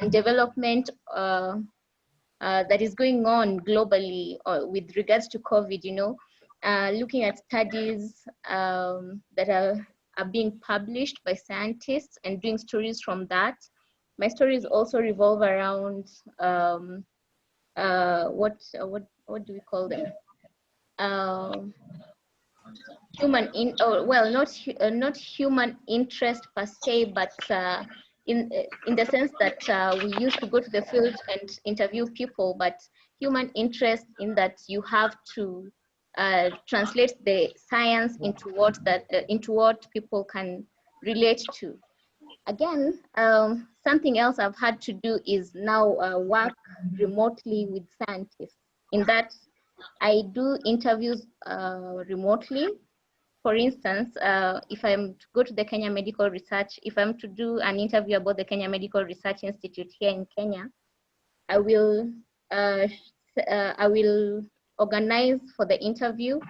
and development that is going on globally with regards to COVID, you know, looking at studies that are being published by scientists and doing stories from that. My stories also revolve around what do we call them? Not human interest per se, but in the sense that we used to go to the field and interview people, but human interest in that you have to translate the science into what people can relate to. Again, something else I've had to do is now work remotely with scientists. In that, I do interviews remotely. For instance, if I'm to go to the Kenya Medical Research, if I'm to do an interview about the Kenya Medical Research Institute here in Kenya, I will organize for the interview,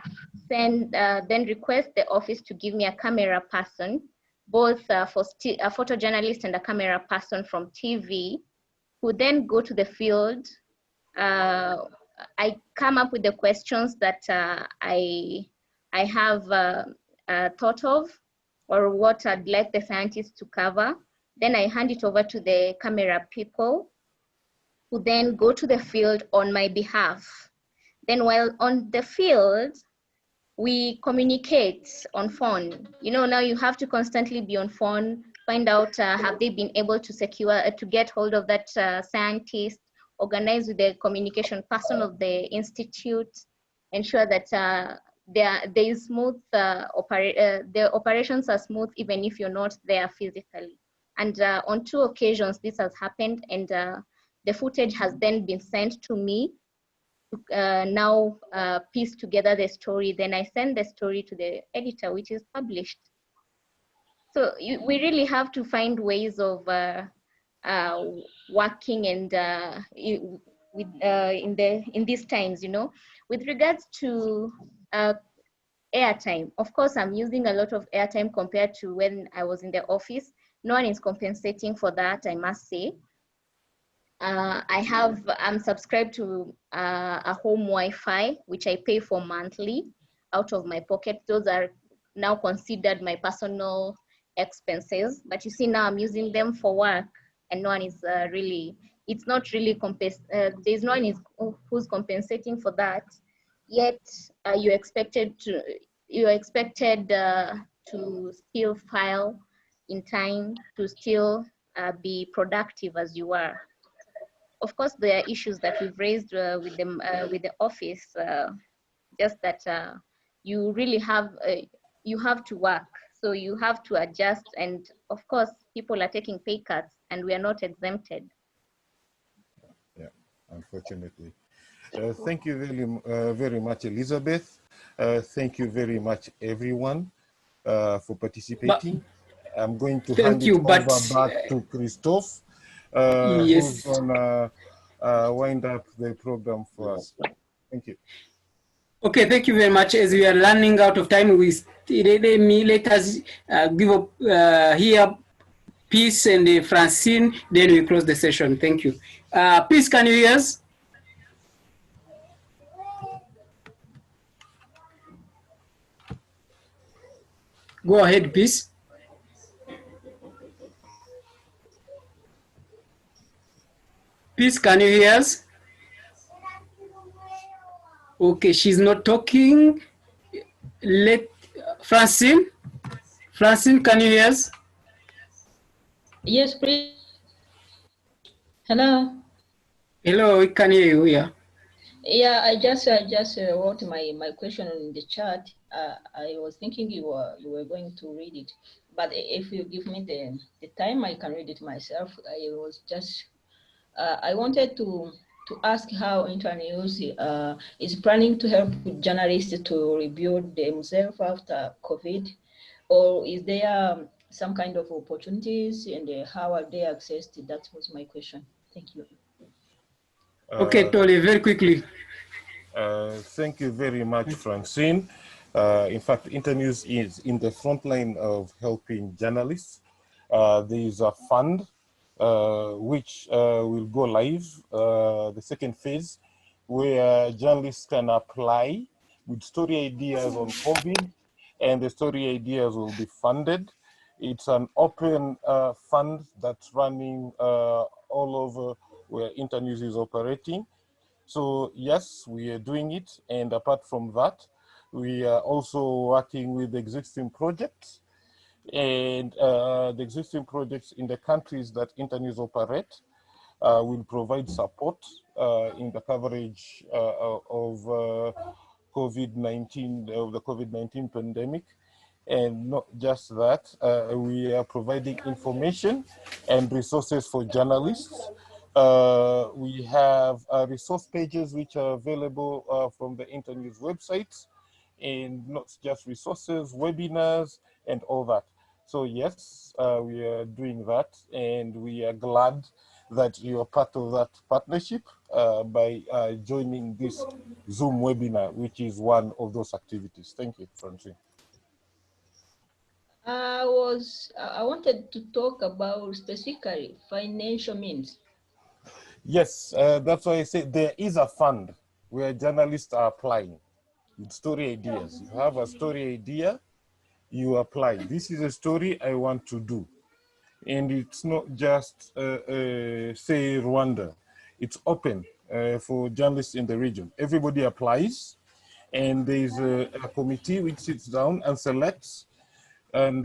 then request the office to give me a camera person, both for a photojournalist and a camera person from TV, who then go to the field. I come up with the questions that I have thought of, or what I'd like the scientists to cover. Then I hand it over to the camera people, who then go to the field on my behalf. Then while on the field, we communicate on phone. You know, now you have to constantly be on phone, find out have they been able to secure, to get hold of that scientist, organize with the communication person of the institute, ensure that there is smooth, the operations are smooth even if you're not there physically. And on 2 occasions this has happened, and the footage has then been sent to me to now piece together the story. Then I send the story to the editor, which is published. So we really have to find ways of working and in these times, you know. With regards to airtime, of course, I'm using a lot of airtime compared to when I was in the office. No one is compensating for that, I must say. I'm subscribed to a home Wi-Fi, which I pay for monthly out of my pocket. Those are now considered my personal expenses. But you see, now I'm using them for work, and no one is it's not really there's no one who's compensating for that. Yet you're expected to still file in time, to still be productive as you are. of course, there are issues that we've raised with the office. Just that you really have to work, so you have to adjust, and of course, people are taking pay cuts, and we are not exempted. Yeah, unfortunately. Thank you very much, Elizabeth. Thank you very much, everyone, for participating. I'm going to hand it over back to Christophe, who's going to wind up the program for us. Thank you. Okay, thank you very much. As we are running out of time, let us give up here Peace and Francine, then we close the session. Thank you. Peace, can you hear us? Go ahead, Peace. Peace, can you hear us? Okay, she's not talking. Let Francine, can you hear us? Yes, please. Hello. Hello, we can hear you. Yeah. Yeah, I just wrote my question in the chat. I was thinking you were going to read it, but if you give me the time, I can read it myself. I was just I wanted to ask how Internews is planning to help journalists to rebuild themselves after COVID, or is there some kind of opportunities, and how are they accessed? That was my question. Thank you. Okay, Tolly, very quickly. Thank you very much, Francine. In fact, Internews is in the front line of helping journalists. There is a fund which will go live, the second phase, where journalists can apply with story ideas on COVID, and the story ideas will be funded. It's an open fund that's running all over where Internews is operating. So yes, we are doing it. And apart from that, we are also working with existing projects, and the existing projects in the countries that Internews operate will provide support in the coverage of COVID-19, of the COVID-19 pandemic. And not just that, we are providing information and resources for journalists. We have resource pages which are available from the Internews website, and not just resources, webinars, and all that. So yes, we are doing that, and we are glad that you are part of that partnership by joining this Zoom webinar, which is one of those activities. Thank you, Francine. I wanted to talk about specifically financial means. Yes, that's why I say there is a fund where journalists are applying with story ideas. You have a story idea, you apply. This is a story I want to do. And it's not just, say, Rwanda. It's open for journalists in the region. Everybody applies, and there's a committee which sits down and selects, and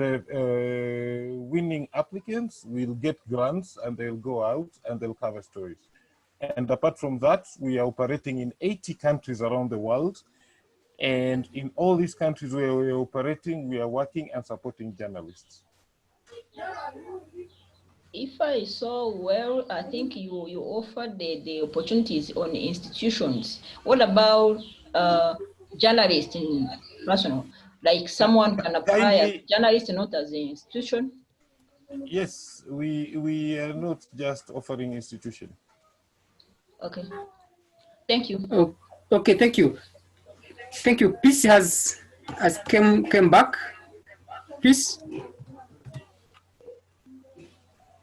winning applicants will get grants, and they'll go out and they'll cover stories. And apart from that, we are operating in 80 countries around the world. And in all these countries where we are operating, we are working and supporting journalists. If I saw well, I think you offered the opportunities on institutions. What about journalists in personal? Like someone can apply as a journalist, not as an institution? Yes, we are not just offering institution. Okay. Thank you. Oh, okay, thank you. Thank you. Peace has came back. Peace.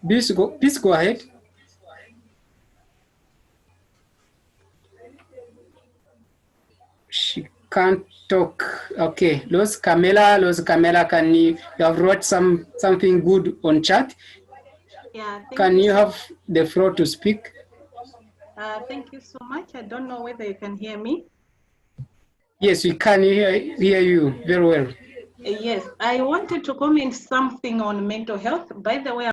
Please go ahead. She can't talk. Okay, Los Camela, can you have wrote something good on chat? Yeah. Can you have the floor to speak? Thank you so much. I don't know whether you can hear me. Yes, we can hear you very well. Yes, I wanted to comment something on mental health. By the way,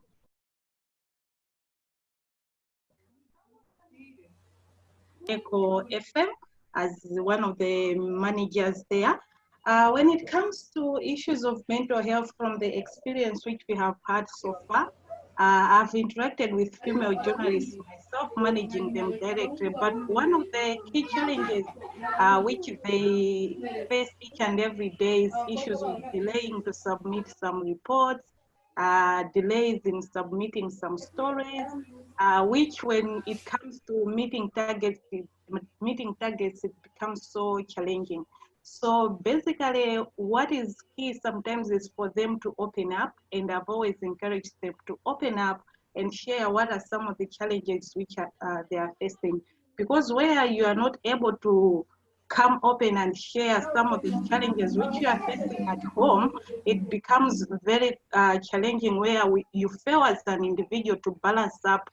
Echo FM as one of the managers there. When it comes to issues of mental health from the experience which we have had so far, I've interacted with female journalists myself, managing them directly, but one of the key challenges which they face each and every day is issues of delaying to submit some reports, delays in submitting some stories, which when it comes to meeting targets, it becomes so challenging. So basically what is key sometimes is for them to open up, and I've always encouraged them to open up and share what are some of the challenges which they are facing. Because where you are not able to come open and share some of the challenges which you are facing at home, it becomes very challenging where you fail as an individual to balance up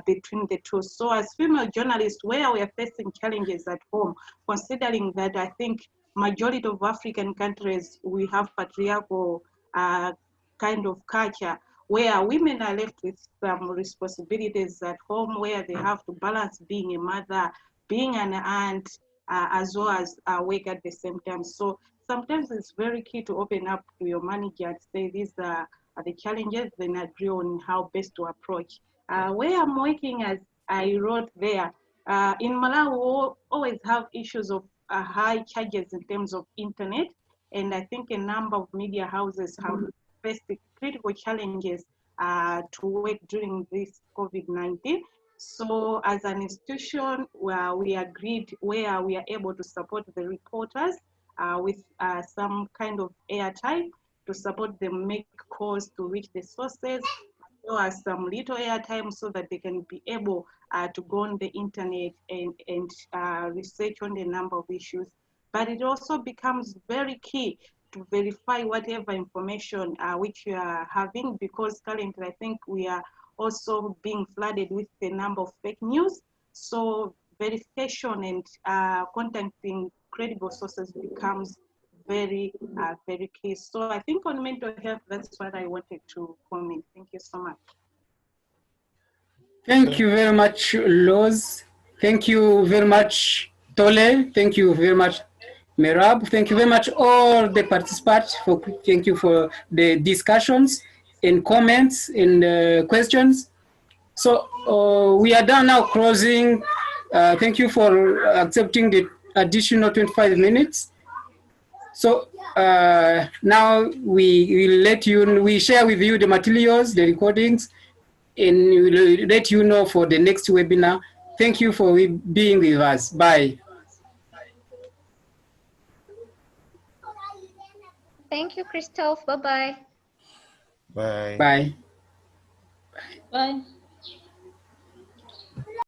between the two. So as female journalists, where we are facing challenges at home, considering that I think majority of African countries, we have patriarchal kind of culture where women are left with some responsibilities at home, where they have to balance being a mother, being an aunt, as well as work at the same time. So sometimes it's very key to open up to your manager and say these are the challenges, then agree on how best to approach. Where I'm working, as I wrote there, in Malawi, we always have issues of high charges in terms of internet, and I think a number of media houses have faced critical challenges to work during this COVID-19. So as an institution, where we agreed where we are able to support the reporters with some kind of airtime to support them make calls to reach the sources, as well as some little airtime so that they can be able to go on the internet and research on the number of issues. But it also becomes very key to verify whatever information which you are having, because currently I think we are also being flooded with the number of fake news. So verification and contacting credible sources becomes very, very key. So I think on mental health, that's what I wanted to comment. Thank you so much. Thank you very much, Loz. Thank you very much, Tole. Thank you very much, Merab. Thank you very much, all the participants. Thank you for the discussions and comments and questions. So we are done now closing. Thank you for accepting the additional 25 minutes. So now we share with you the materials, the recordings, and we'll let you know for the next webinar. Thank you for being with us. Bye. Thank you, Christophe. Bye-bye. Bye. Bye. Bye.